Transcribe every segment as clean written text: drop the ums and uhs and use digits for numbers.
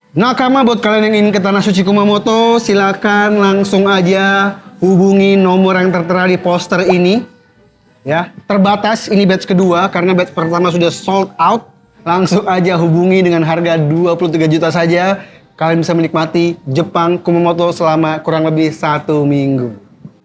Nakama, buat kalian yang ingin ke Tanah Suci Kumamoto, silakan langsung aja hubungi nomor yang tertera di poster ini. Ya, terbatas ini batch kedua karena batch pertama sudah sold out. Langsung aja hubungi dengan harga 23 juta saja. Kalian bisa menikmati Jepang Kumamoto selama kurang lebih 1 minggu.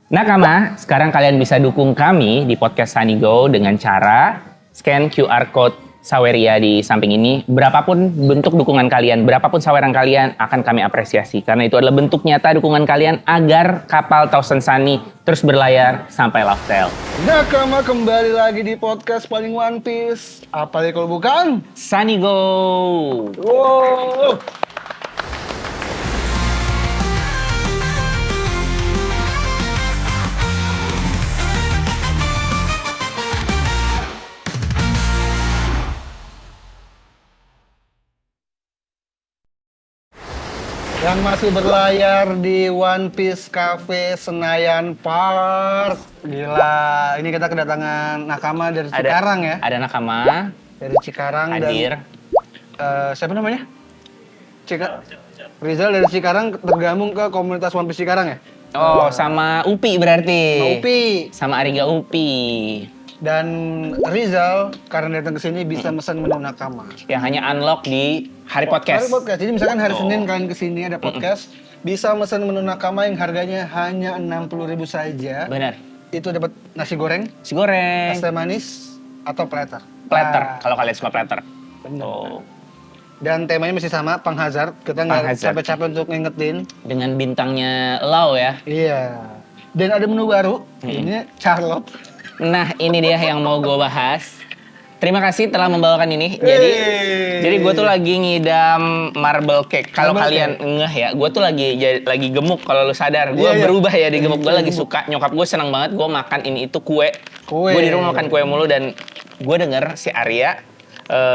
Nakama, sekarang kalian bisa dukung kami di podcast Sanigo dengan cara scan QR code Saweria di samping ini. Berapapun bentuk dukungan kalian, berapapun saweran kalian akan kami apresiasi. Karena itu adalah bentuk nyata dukungan kalian agar kapal Thousand Sunny terus berlayar sampai Loftel. Nakama kembali lagi di podcast paling One Piece. Apa ya kalau bukan? Sanigo! Wow. Yang masih berlayar di One Piece Cafe Senayan Park. Gila, ini kita kedatangan Nakama dari Cikarang ya. Ada Nakama, Dari Cikarang hadir. dan siapa namanya? Rizal dari Cikarang tergabung ke komunitas One Piece Cikarang ya? Oh, sama Upi berarti. Sama Upi. Sama Ariga Upi. Dan Rizal karena datang ke sini bisa mesen menu Nakama. Yang hanya unlock di Hari Podcast. Hari podcast. Jadi misalkan hari Senin kalian kesini ada podcast, bisa mesen menu Nakama yang harganya hanya 60.000 saja. Benar. Itu dapat nasi goreng, Si goreng. es teh manis, atau platter. Platter, kalau kalian suka platter. Benar. Tuh. Dan temanya masih sama, Pang Hazard. Kita nggak Hazard. capek-capek untuk ngingetin. Dengan bintangnya Lau ya. Iya. Dan ada menu baru. Ini Charlotte. Nah, ini dia yang mau gue bahas. Terima kasih telah membawakan ini. Jadi gue tuh lagi ngidam marble cake. Kalau Marble kalian ngeh ya, gue tuh lagi gemuk. Kalau lu sadar, gue Iya, iya. berubah ya di gemuk. Gue lagi Gemuk. suka. Nyokap gue senang banget gue makan ini itu kue. Kue. Gue di rumah makan kue mulu dan gue denger si Arya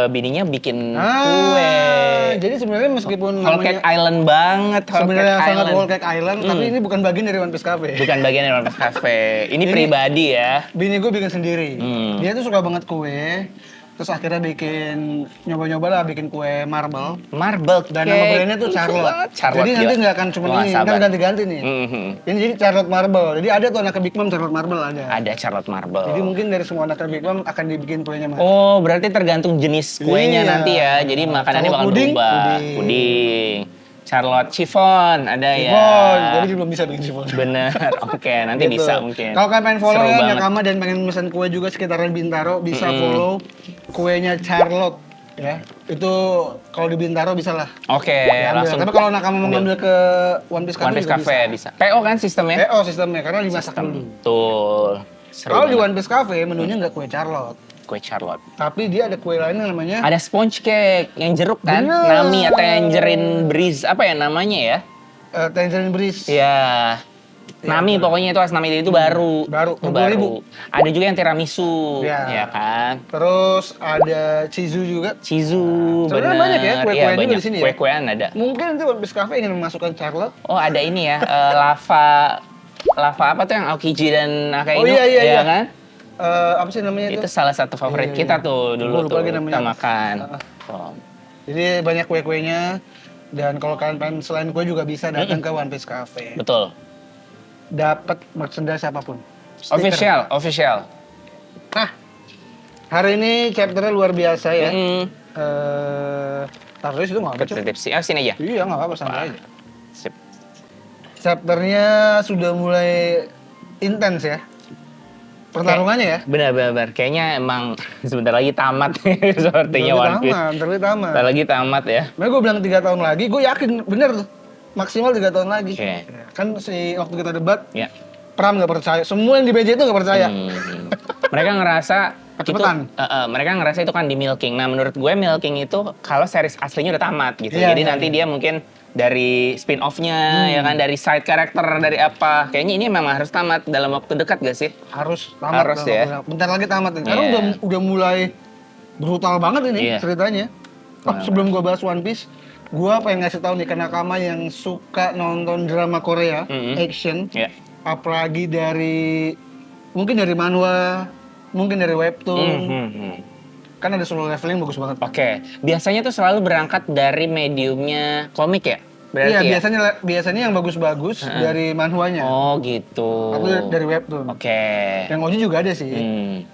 bininya bikin kue. Jadi sebenarnya meskipun Whole Cake Island banget, Whole sebenarnya Cake sangat Island. Whole Cake Island, tapi ini bukan bagian dari One Piece Cafe. Bukan bagian dari One Piece Cafe. Ini Ini- pribadi ya. Bini gue bikin sendiri. Hmm. Dia tuh suka banget kue. Terus akhirnya nyoba-nyoba lah bikin kue marble. Marble cake. Dan nama brandnya tuh Lucu Charlotte. banget. Charlotte, Jadi nanti gila. nggak akan cuma Wah, ini, sabar. kan ganti-ganti nih. Mhm. Ini jadi Charlotte Marble. Jadi ada tuh anak Big Mom Charlotte Marble ada. Ada Charlotte Marble. Jadi mungkin dari semua anak Big Mom akan dibikin kuenya mas. Oh, berarti tergantung jenis kuenya Iya. nanti ya. Jadi makanannya Charlotte bakal puding, berubah. puding. Puding. Charlotte chiffon ada Chiffon. ya. Jadi belum bisa bikin chiffon. Bener. Oke, nanti Gitu. bisa mungkin. Kalau kalian pengen follow Seru ya banget. Nakama dan pengen pesan kue juga sekitaran Bintaro, bisa follow kuenya Charlotte ya. Itu kalau di Bintaro bisa lah. Oke, Diambil. langsung Tapi kalau Nakama mau ngambil ke One Piece Cafe One Piece juga Cafe bisa. PO kan sistemnya? PO sistemnya karena dimasak dulu. Betul. Seru Kalau di banget. One Piece Cafe menunya nggak kue Charlotte, Kue Charlotte. tapi dia ada kue lain yang namanya Ada sponge cake yang jeruk kan? Bener. Nami atau tangerine breeze apa ya namanya ya? Tangerine Breeze. Iya. Nami pokoknya itu Nami itu baru. Baru, Itu 20.000. Ada juga yang tiramisu, Iya. ya kan? Terus ada Chizu juga. Chizu, Sebenarnya bener. banyak ya kue-kuean Iya, juga banyak. di sini ya? Kue-kuean ada. Mungkin nanti One Piece Cafe ingin memasukkan Charlotte. Oh ada ini ya, lava apa tuh yang Aokiji dan Akainu, Oh, iya. kan? Apa sih namanya Itu itu? salah satu favorit Iya, kita iya. tuh Gua dulu lupa tuh lagi namanya kita apa. makan. Ah. Oh. Jadi banyak kue-kuenya. Dan kalau kalian pengen selain kue juga bisa datang ke One Piece Cafe. Betul. Dapat merchandise apapun. Stiker. Official. Nah, hari ini chapternya luar biasa ya. Mm-mm. Taruh itu nggak apa-apa, Cuk. Deskripsi. Oh sini aja. Iya nggak apa-apa, santai aja. Sip. Chapternya sudah mulai intens ya. Pertarungannya ya. Benar. Kayaknya emang sebentar lagi tamat sepertinya One Piece. Terlalu tamat. Sebentar lagi tamat ya. Makanya gue bilang 3 tahun lagi, gue yakin bener tuh. Maksimal 3 tahun lagi. Oke. Kan waktu kita debat, Ya. Pram nggak percaya. Semua yang di BJ itu nggak percaya. Mereka ngerasa itu, Kecepatan. mereka ngerasa itu kan di milking. Nah menurut gue milking itu kalau series aslinya udah tamat gitu. Iya, Jadi iya, nanti iya. dia mungkin dari spin off-nya ya kan, dari side character, dari apa. Kayaknya ini memang harus tamat dalam waktu dekat gak sih? Harus tamat. Harus dong. ya. Bentar lagi tamat. Karena Iya. udah mulai brutal banget ini Iya. ceritanya. Oh, sebelum gue bahas One Piece, gue pengen ngasih tahu nih ke Nakama yang suka nonton drama Korea, action, Ya. apalagi mungkin dari manhwa, mungkin dari webtoon. Kan ada solo leveling bagus banget. Oke, biasanya tuh selalu berangkat dari mediumnya komik ya? Berarti Iya, ya? biasanya yang bagus-bagus dari manhwanya. Oh gitu. Atau dari webtoon. Oke. Yang Oji juga ada sih.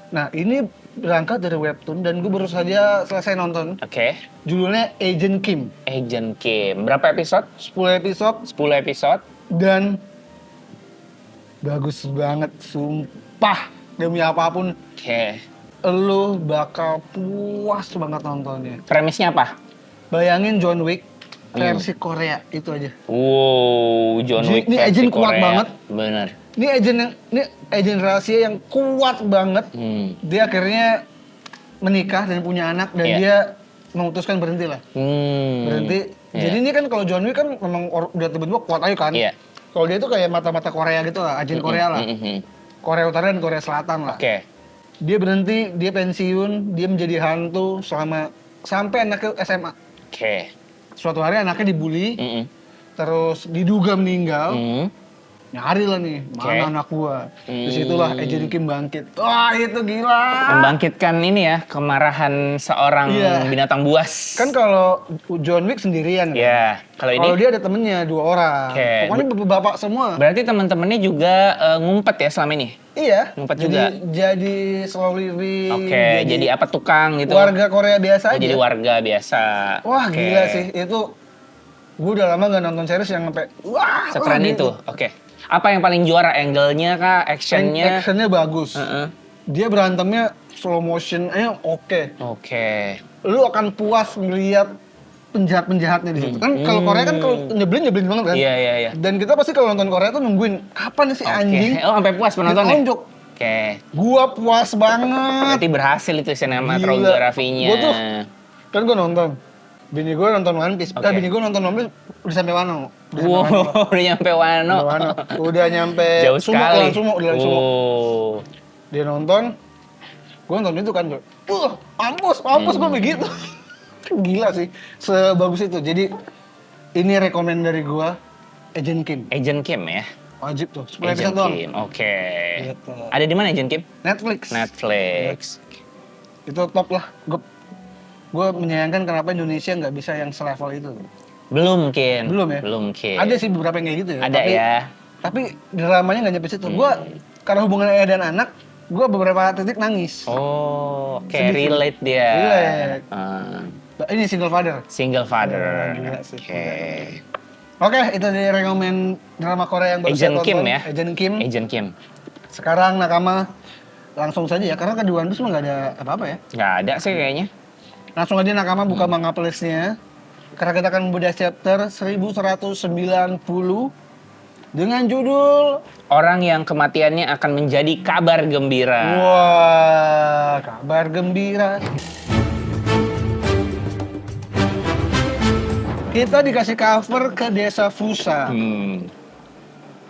Nah, ini berangkat dari webtoon dan gue baru saja selesai nonton. Oke. Judulnya Agent Kim. Agent Kim. Berapa episode? 10 episode 10 episode. dan bagus banget, sumpah. Demi apapun, Oke. lo bakal puas banget nontonnya. Premisnya apa? Bayangin John Wick versi Korea, itu aja. Wow, John Wick Ini versi agent kuat Korea. banget. Bener. Ini agen rahasia yang kuat banget. Dia akhirnya menikah dan punya anak dan Iya. dia memutuskan berhenti lah. Berhenti. Iya. Jadi ini kan kalau John Wick kan memang udah tiba-tiba kuat aja kan. Iya. Kalau dia tuh kayak mata-mata Korea gitu lah, agen Korea lah. Korea Utara dan Korea Selatan lah. Oke. Dia berhenti, dia pensiun, dia menjadi hantu sampai anaknya SMA. Oke. Suatu hari anaknya dibully, terus diduga meninggal. Nyari lah nih, mana anak gua. Disitulah Agent Kim bangkit. Wah, itu gila. Membangkitkan ini ya, kemarahan seorang Iya. binatang buas. Kan kalau John Wick sendirian kan. Ya, kalau ini Kalau dia ada temennya 2 orang. Oke. Pokoknya bapak semua. berarti teman-temannya juga ngumpet ya selama ini? Iya. Ngumpet juga? Jadi slow living. Oke, jadi apa tukang gitu? warga Korea biasa Oh, aja. jadi warga biasa. Wah, Oke. gila sih. Itu gua udah lama gak nonton series yang sampai wah. Sekeren itu. Oke. Apa yang paling juara? Angle-nya kah? Actionnya? Actionnya bagus. Heeh. Dia berantemnya slow motion, oke. Oke. Lu akan puas melihat penjahat-penjahatnya di situ. Kan kalau Korea kan kalau nyebelin banget kan. Iya, iya, iya. Dan kita pasti kalau nonton Korea tuh nungguin kapan nih si anjing Oke. Oh, sampai puas penonton ya? ditonjok. Oke. Gua puas banget. Berarti berhasil itu Gila. sinematografinya. Gua tuh kan gua nonton. Bini gue nonton One Piece. Oke. Bini gue nonton One Piece udah sampai Wano. Wow, udah nyampe Wano. Udah nyampe Jauh sekali. Udah langsung. Oh. Dia nonton. Gue nonton itu kan. Mampus gue begitu. Gila sih, sebagus itu. Jadi ini rekomen dari gue, Agent Kim. Agent Kim ya? Wajib tuh, 10 Agent episode doang. Kim, oke. Gitu. Ada di mana Agent Kim? Netflix. Netflix. Itu top lah. Gue menyayangkan kenapa Indonesia nggak bisa yang selevel itu. Belum mungkin. Belum ya? Belum mungkin. Ada sih beberapa yang kayak gitu ya. Ada ya. Tapi dramanya nggak nyampe situ. Gue karena hubungan ayah dan anak, gue beberapa titik nangis. Oh, oke, Sedih sih. relate dia. Relate. Ah, Ini single father. single father. Gila sih. Oke. Oke, itu dia rekomen drama Korea yang baru Agent saya Kim tonton. ya? Agent Kim. Agent Kim. Sekarang nakama langsung saja ya, karena kan di One Piece mah nggak ada apa-apa ya. Nggak ada sih kayaknya. Langsung aja nakama buka manga plus-nya. Karena kita akan membedah chapter 1190 dengan judul Orang yang kematiannya akan menjadi kabar gembira. wah, kabar gembira. Kita dikasih cover ke desa Fusa.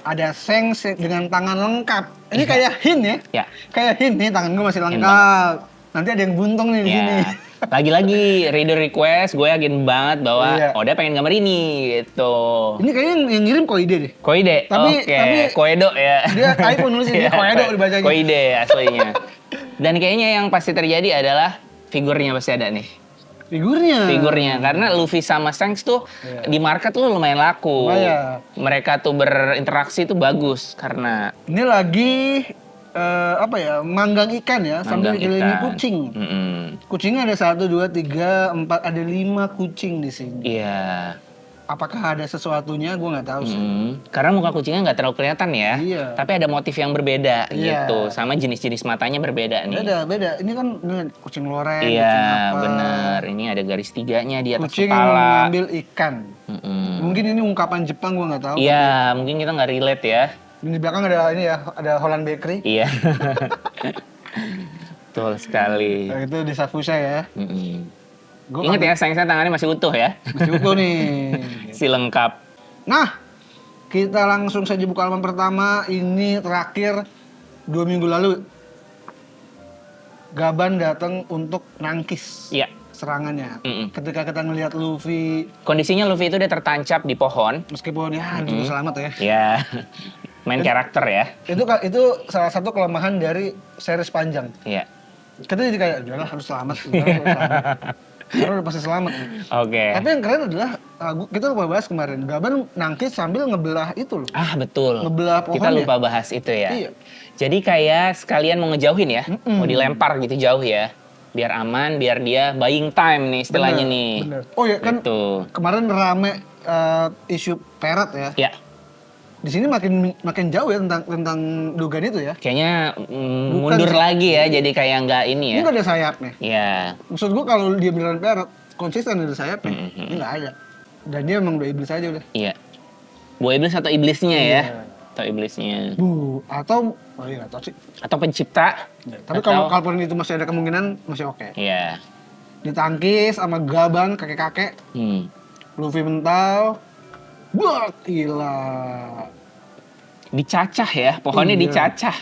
Ada Seng dengan tangan lengkap. Ini kayak Hin ya? Ya. Kayak Hin nih, tangan gue masih Hin lengkap. Nanti ada yang buntung nih di sini. Ya. Lagi-lagi reader request, gue yakin banget bahwa Iya. Oda pengen gambar ini gitu. Ini kayaknya yang ngirim Koide deh. Koide, Tapi- oke. Koedo ya. Dia iPhone nulis ini, Iya, Koedo dibacanya. Koide aslinya. Dan kayaknya yang pasti terjadi adalah figurnya pasti ada nih. Figurnya karena Luffy sama Shanks tuh Iya. di market tuh lumayan laku. Lumayan. Mereka tuh berinteraksi tuh bagus karena Ini lagi apa ya, manggang ikan ya, sambil manggang dikelilingi ikan. kucing. Mm-mm. Kucingnya ada 1, 2, 3, 4, ada 5 kucing di sini. Iya. Apakah ada sesuatunya? Gue nggak tahu sih. Karena muka kucingnya nggak terlalu kelihatan ya. Iya. Tapi ada motif yang berbeda Iya. gitu. Sama jenis-jenis matanya berbeda nih. Beda. Ini kan kucing loreng, kucing Iya, apa. bener. Ini ada garis tiganya di atas Kucing yang kepala. mengambil ikan. Mm-mm. Mungkin ini ungkapan Jepang, gue nggak tahu. Iya, mungkin kita nggak relate ya. Di belakang ada ini ya, ada Holland Bakery. Iya. Betul sekali. Nah, itu di Safusa ya. Mm-mm. Gua Ingat ya, sayang tangannya masih utuh ya. masih utuh nih. Si lengkap. Nah, kita langsung saja buka halaman pertama. Ini terakhir 2 minggu lalu. Gaban datang untuk nangkis Iya. serangannya. Mm-mm. Ketika kita ngelihat Luffy, Kondisinya Luffy itu dia tertancap di pohon. meskipun ya juga selamat ya. Ya. Main karakter ya. Itu salah satu kelemahan dari series panjang. Iya. Kita jadi kayak, udahlah harus selamat. Karena udah pasti selamat. Oke. Tapi yang keren adalah, kita lupa bahas kemarin, Gaban nangkis sambil ngebelah itu loh. Ah betul. Ngebelah pohonnya. Kita lupa bahas itu ya. Iya. Jadi kayak sekalian mau ngejauhin ya, mau dilempar gitu jauh ya, biar aman, biar dia buying time nih istilahnya Bener, nih. bener. Oh ya kan, Gitu. kemarin rame isu perat ya. Ya, Di sini makin jauh ya tentang dugaan itu ya. kayaknya Bukan mundur sih. lagi ya, jadi kayak nggak ini Ini ya. nggak ada sayapnya. Iya. Maksud gua kalau dia beneran perat, konsisten ada sayapnya. Ini nggak ada. Dan dia emang udah iblis aja udah. Iya. Bu iblis atau iblisnya ya? Iya. Atau iblisnya. Atau, oh iya nggak tahu sih. Atau pencipta. Tapi Atau- kalaupun itu masih ada kemungkinan, masih oke. Iya. Ditangkis sama Gaban, kakek-kakek. Hmm. Luffy mental. Wah, gila. Dicacah ya, pohonnya Iya. dicacah.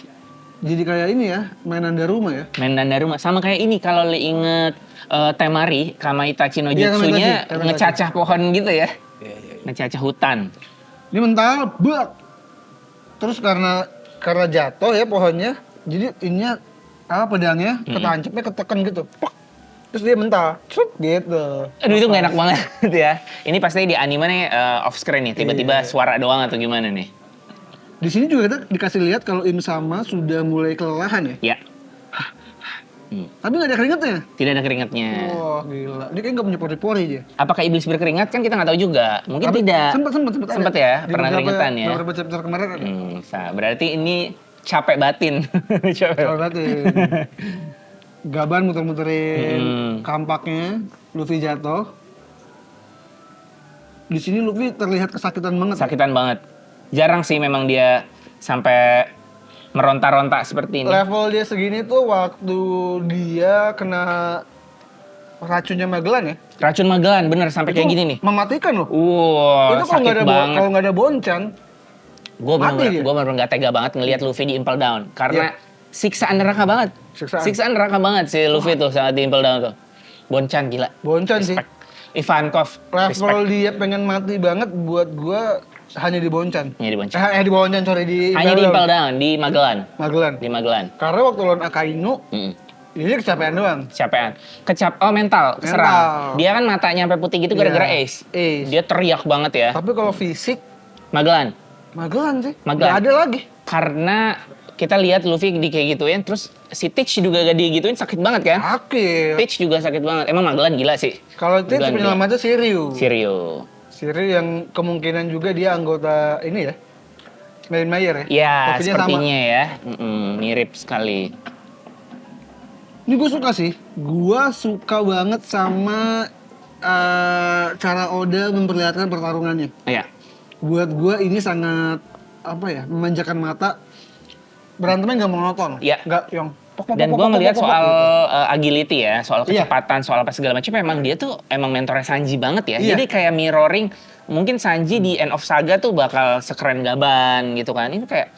Jadi kayak ini ya, mainan Daruma ya. Mainan Daruma sama kayak ini kalau lo inget Temari, Kamaitachi no Iya, Jutsunya Kamaitachi. ngecacah pohon gitu ya. Ngecacah hutan. Ini mental, bak. Terus karena jatuh ya pohonnya, jadi ininya pedangnya ketancapnya ketekan gitu. Pok. Terus dia mental, cuk gitu. Aduh itu gak enak banget ya. Ini pasti di anime nih off screen nih, tiba-tiba Iya. suara doang atau gimana nih? Di sini juga kita dikasih lihat kalau Im Sama sudah mulai kelelahan ya. Ya. Tapi nggak ada keringetnya. Tidak ada keringatnya. Wah gila, dia kayak nggak punya pori-pori dia. Apakah iblis berkeringat kan kita nggak tahu juga. Mungkin Tapi tidak. Sempet Sempet ya, Di pernah beberapa- keringetan ya. Beberapa chapter kemarin ada. Berarti ini capek batin. Capek. Kalau berarti Gaban muter-muterin kampaknya, Luffy jatuh. Di sini Luffy terlihat kesakitan banget. Sakitan banget. Jarang sih memang dia sampai meronta-ronta seperti ini. Level dia segini tuh waktu dia kena racunnya Magellan ya. Racun Magellan bener sampai kayak Itu gini nih. Mematikan loh. Itu Itu sakit banget. kalau nggak ada Bonchan, Gue mati dia. bener nggak tega banget ngelihat Luffy di Impel Down karena siksaan neraka banget. Siksaan. Neraka banget si Luffy tuh saat di Impel Down tuh. Bonchan gila. Bonchan sih. Respect. Ivankov. Level Respect. dia pengen mati banget buat gua hanya di Bonchan. Hanya di Bonchan. Di Bonchan, sorry, di Hanya di Impel Down, di Magellan. Magellan. Di Magellan. Karena waktu lawan Akainu, Mm. ini kecapean doang. Kecapean. Mental, serang. Dia kan matanya sampai putih gitu gara-gara Iya. Ace. Ace. Dia teriak banget ya. Tapi kalau fisik, Magellan. Magellan sih. Magellan. Nggak ada lagi. Karena kita lihat Luffy di kayak gituin, terus si Teach juga gak digituin sakit banget kan? Sakit. Teach juga sakit banget. Emang Magellan gila sih. Kalau itu Magellan penyelamatnya Shiryu. Shiryu. Shiryu yang kemungkinan juga dia anggota ini ya. Main Mayer ya. Ya, Topinya sepertinya ya. Mirip sekali. Ini gue suka sih. Gue suka banget sama cara Oda memperlihatkan pertarungannya. Ya. Buat gue ini sangat memanjakan mata. Berantemnya nggak monoton. Iya. Nggak yang pok. Dan gue ngelihat soal gitu. agility ya, soal Iya. kecepatan, soal apa segala macam. Memang dia tuh emang mentornya Sanji banget ya. Iya. Jadi kayak mirroring. Mungkin Sanji di End of Saga tuh bakal sekeren Gaban gitu kan. Ini kayak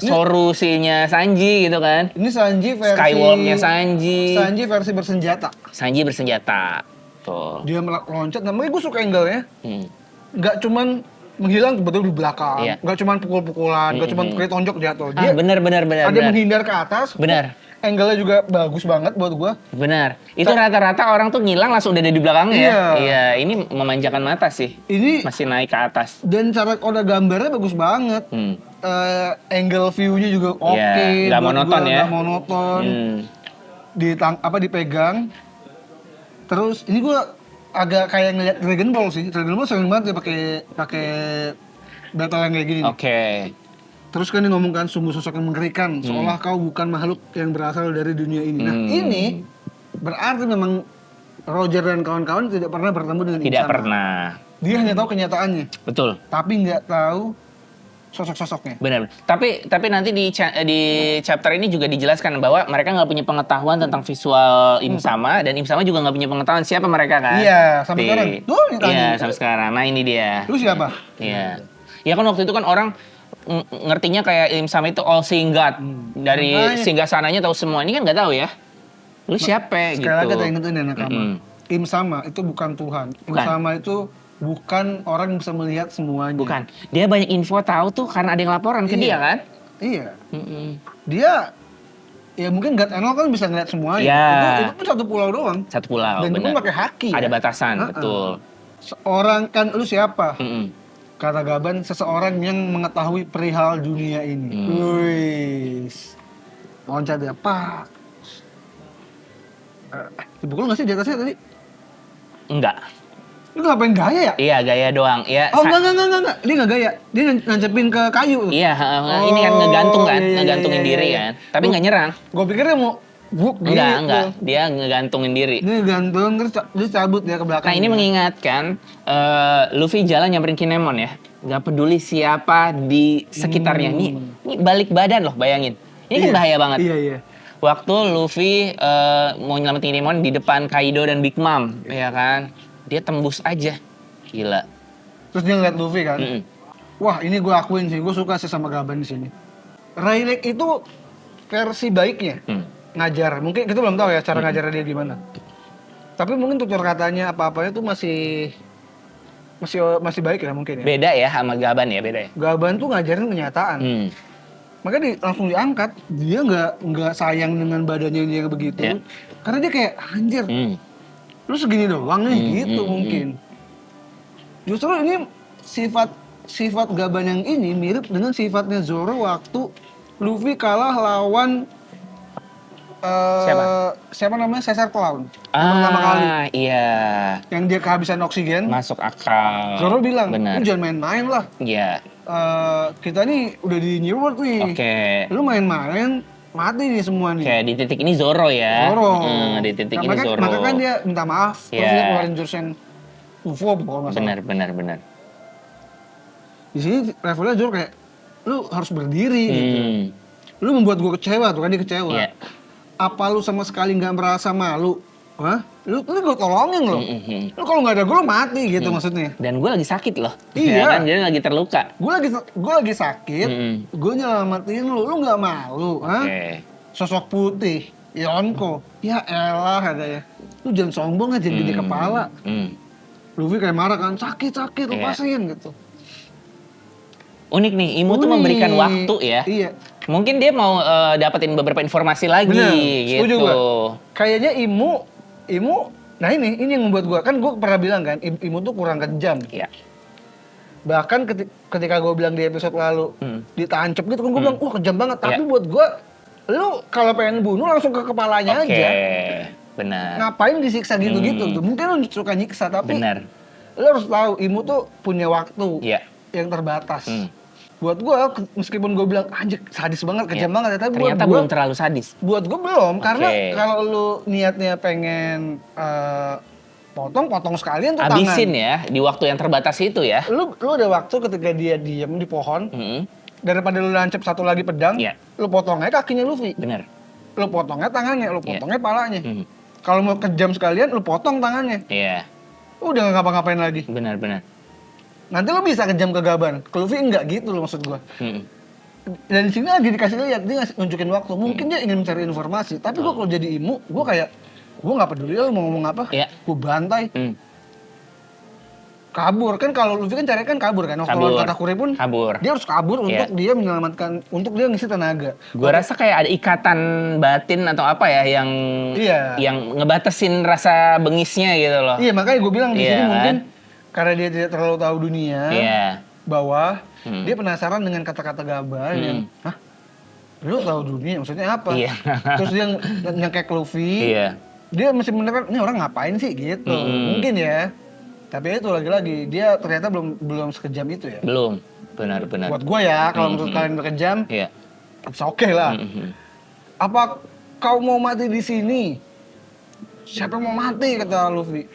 Sorusinya Sanji gitu kan. Ini Sanji versi Skywalk-nya Sanji. Sanji versi bersenjata. Sanji bersenjata. Tuh. Dia loncat, namanya gue suka angle-nya. Hmm. Nggak cuman menghilang tiba-tiba di belakang. Iya. Nggak cuman pukul-pukulan, nggak cuman kayak tonjok jatuh. Dia Bener. ada menghindar ke atas. Bener. Angle-nya juga bagus banget buat gue. Benar. Itu rata-rata orang tuh ngilang langsung udah ada di belakangnya ya. Iya. Iya, ini memanjakan mata sih. Ini Masih naik ke atas. dan cara Oda gambarnya bagus banget. Angle view-nya juga oke. Iya, nggak buat monoton gua, ya. Nggak monoton. Dipegang. Terus ini gue agak kayak ngeliat Dragon Ball sih. Dragon Ball sering banget ya pakai battle yang kayak gini. nih. Oke. Terus kan dia ngomong kan sungguh sosok yang mengerikan, seolah kau bukan makhluk yang berasal dari dunia ini. Nah ini berarti memang Roger dan kawan-kawan tidak pernah bertemu dengan Tidak Insama. pernah. Dia hanya tahu kenyataannya, Betul. tapi nggak tahu sosok-sosoknya. Benar. Tapi nanti di chapter ini juga dijelaskan bahwa mereka nggak punya pengetahuan tentang visual Im-sama dan Im-sama juga nggak punya pengetahuan siapa mereka kan. Iya, sampai sekarang. Tuh, ditanya. Iya, sampai sekarang. Nah, ini dia. Lu siapa? Iya. Ya kan waktu itu kan orang ngertinya kayak Im-sama itu all seeing God. Dari Makanya. singgah sananya tahu semua. Ini kan nggak tahu ya. Lu siapa gitu. Sekali lagi kita ingetin ya Nakama. Mm-mm. Im Sama itu bukan Tuhan. Im Bukan. Sama itu bukan orang yang bisa melihat semuanya. Bukan. Dia banyak info tahu tuh karena ada yang laporan ke Iya. dia kan. Iya. Mm-mm. Dia ya mungkin God and All kan bisa ngeliat semuanya. Ya. Itu pun satu pulau doang. Satu pulau, Dan itu benar. pun pakai haki. Ada ya. batasan, betul. Seorang kan lu siapa? Mm-mm. Kata Gaban, seseorang yang mengetahui perihal dunia ini. Wih. Loncat ya, pak. Dipukul nggak sih di atasnya tadi? Enggak. Lu ngapain gaya ya? Iya, gaya doang. Ya, Oh enggak. Dia nggak gaya. Dia nancepin ke kayu. Iya, ini kan ngegantung kan, iya, ngegantungin iya, diri iya. kan. Tapi nggak nyerang. Gue pikir dia mau buk gitu. Enggak. Dia ngegantungin diri. Dia gantung terus dia cabut dia ke belakang. Nah, ini mengingatkan Luffy jalan nyamperin Kinemon ya. Nggak peduli siapa di sekitarnya. Ini balik badan loh, bayangin. Ini kan bahaya banget. Iya. Waktu Luffy mau nyelamatin Kinemon di depan Kaido dan Big Mom, ya kan? Dia tembus aja. Gila. Terus dia ngeliat Luffy kan. Mm-mm. Wah, ini gue akuin sih, gue suka sih sama Gaban di sini. Rayleigh itu versi baiknya ngajar. Mungkin kita belum tahu ya cara ngajarnya dia gimana. Tapi mungkin tutur katanya apa-apanya tuh masih baik ya mungkin ya. Beda ya sama Gaban ya, beda ya. Gaban tuh ngajarin kenyataan. Makanya langsung diangkat. Dia nggak sayang dengan badannya dia begitu. Yeah. Karena dia kayak anjir. Lu segini doang nih gitu mungkin. Justru ini sifat Gaban yang ini mirip dengan sifatnya Zoro waktu Luffy kalah lawan siapa namanya Caesar Clown pertama kali. Iya. Yang dia kehabisan oksigen. Masuk akal. Zoro bilang, benar. lu jangan main-main lah. Iya. Kita nih udah di New World nih. Oke. Lu main-main mati nih semua nih. Oke, di titik ini Zoro ya. Zoro. Di titik ini maka, Zoro. Maka kan dia minta maaf. Terus Yeah. dia keluarin jurus yang UFO kalau nggak salah. Benar. Di sini levelnya Zoro kayak lu harus berdiri gitu. Lu membuat gue kecewa tuh kan, dia kecewa. Iya. Apa lu sama sekali nggak merasa malu? Hah? Lu gue tolongin loh. Lu kalau nggak ada gue lu mati gitu maksudnya. Dan gue lagi sakit loh. Iya. Ya kan, jadi lagi terluka. Gue lagi sakit. Gue nyelamatin lu nggak malu? Hah? Oke. Sosok putih, Yonko. Ya elah katanya. Lu jangan sombong aja gede kepala. Luffy kayak marah kan, sakit lepasin gitu. Unik nih, Imu tuh memberikan waktu ya. Iya. Mungkin dia mau dapetin beberapa informasi lagi. Bener, gitu. setuju gue. Kayaknya Imu, nah ini yang membuat gue, kan gue pernah bilang kan, Imu tuh kurang kejam. Iya. Bahkan ketika gue bilang di episode lalu, ditancep gitu kan gue bilang, wah kejam banget. Tapi buat gue, lu kalau pengen bunuh langsung ke kepalanya aja. Benar. Ngapain disiksa gitu-gitu tuh? Mungkin lu suka nyiksa, tapi Benar. lu harus tahu, Imu tuh punya waktu Iya. yang terbatas. Buat gue, meskipun gue bilang anjir sadis banget, kejam banget, tapi ternyata belum terlalu sadis. Buat gue belum, karena kalau lu niatnya pengen potong sekalian tuh Abisin tangan. ya, di waktu yang terbatas itu ya. Lu ada waktu ketika dia diem di pohon, daripada lu lancep satu lagi pedang, lu potong aja kakinya Luffy. Bener. Lu potongnya tangannya, lu potongnya palanya. Kalau mau kejam sekalian, lu potong tangannya. Iya. Udah gak ngapa-ngapain lagi. Benar. Nanti lu bisa kejam ke Gaban. Ke Luffy enggak gitu loh maksud gua. Dan di sini lagi dikasih lihat, dia nunjukin waktu. Mungkin dia ingin mencari informasi, tapi gua kalau jadi Imu, gua kayak gua nggak peduli lu mau ngomong apa. Gua bantai. Kabur kan, kalau Luffy kan cari kan kabur kan. Waktu lawan Katakuri pun kabur. Dia harus kabur untuk dia menyelamatkan, untuk dia ngisi tenaga. Gua rasa kayak ada ikatan batin atau apa ya yang ngebatasin rasa bengisnya gitu loh. Iya, makanya gua bilang di sini mungkin karena dia tidak terlalu tahu dunia. Bahwa dia penasaran dengan kata-kata Gaban yang, hah? Lu tahu dunia maksudnya apa? Terus dia nyekek Luffy. Dia mesti menekan, ini orang ngapain sih gitu. Mungkin ya. Tapi itu lagi-lagi dia ternyata belum sekejam itu ya. Belum. Benar. Buat gue ya, kalau menurut kalian berkejam, bisa oke lah. Apa kau mau mati di sini? Siapa yang mau mati, kata Luffy.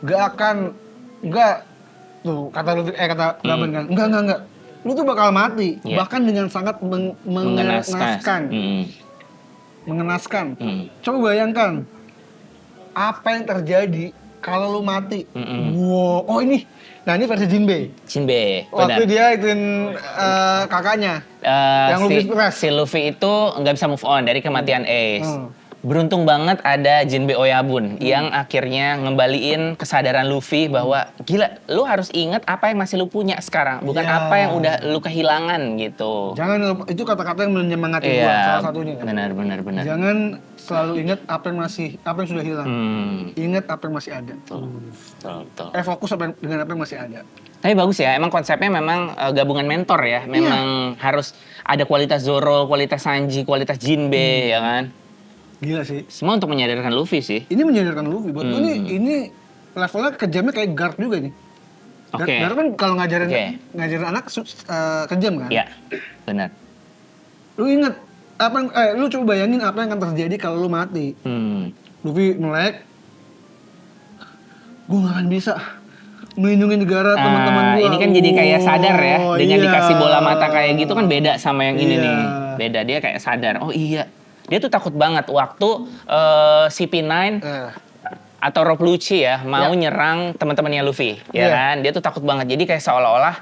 Enggak. Tuh, kata Luffy, kata Gaban kan, enggak. Lu tuh bakal mati, bahkan dengan sangat mengenaskan. Coba bayangkan, apa yang terjadi kalau lu mati. Wow, oh ini versi Jinbei. Waktu dia ituin kakaknya, yang Luffy stres. Si Luffy itu nggak bisa move on dari kematian Ace. beruntung banget ada Jinbe Oyabun yang akhirnya ngembaliin kesadaran Luffy bahwa gila, lu harus ingat apa yang masih lu punya sekarang, bukan Iya. apa yang udah lu kehilangan gitu. Jangan lupa, itu kata-kata yang menyemangati gua salah satunya. Kan? Benar. Jangan selalu ingat apa yang sudah hilang. Ingat apa yang masih ada. Betul. Fokus dengan apa yang masih ada. Tapi bagus ya, emang konsepnya memang gabungan mentor ya. Memang harus ada kualitas Zoro, kualitas Sanji, kualitas Jinbe ya kan. Gila sih. Semua untuk menyadarkan Luffy sih. Ini menyadarkan Luffy. Buat gue ini levelnya kejamnya kayak guard juga nih. Oke. Guard kan kalau ngajarin anak kejam kan. Iya, benar. Lu inget lu coba bayangin apa yang akan terjadi kalau lu mati. Luffy melek. Gue gak akan bisa melindungi negara teman-teman gue. Ini kan jadi kayak sadar ya. Dengan dikasih bola mata kayak gitu kan beda sama yang ini Iya. nih. Beda, dia kayak sadar. Oh iya. Dia tuh takut banget waktu CP9 atau Rob Lucci ya mau nyerang teman-temannya Luffy, ya kan? Dia tuh takut banget. Jadi kayak seolah-olah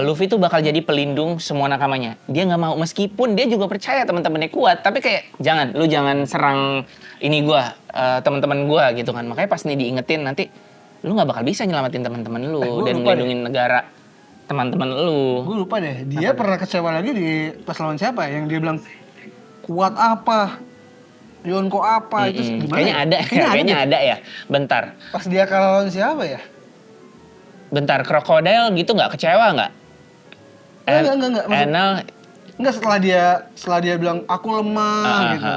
Luffy tuh bakal jadi pelindung semua nakamanya. Dia nggak mau, meskipun dia juga percaya teman-temannya kuat, tapi kayak lu jangan serang ini gua, teman-teman gua gitu kan. Makanya pas nih diingetin nanti lu nggak bakal bisa nyelamatin teman-teman lu dan melindungi negara teman-teman lu. Gue lupa deh. Dia pernah kecewa lagi di pas lawan siapa ya? Yang dia bilang kuat apa? Yonko apa? Itu gimana? Kayaknya ada ya. Bentar. Pas dia kalah lawan siapa ya? Bentar, Crocodile gitu nggak kecewa nggak? Enggak. Enel, Enggak, setelah dia bilang aku lemah gitu.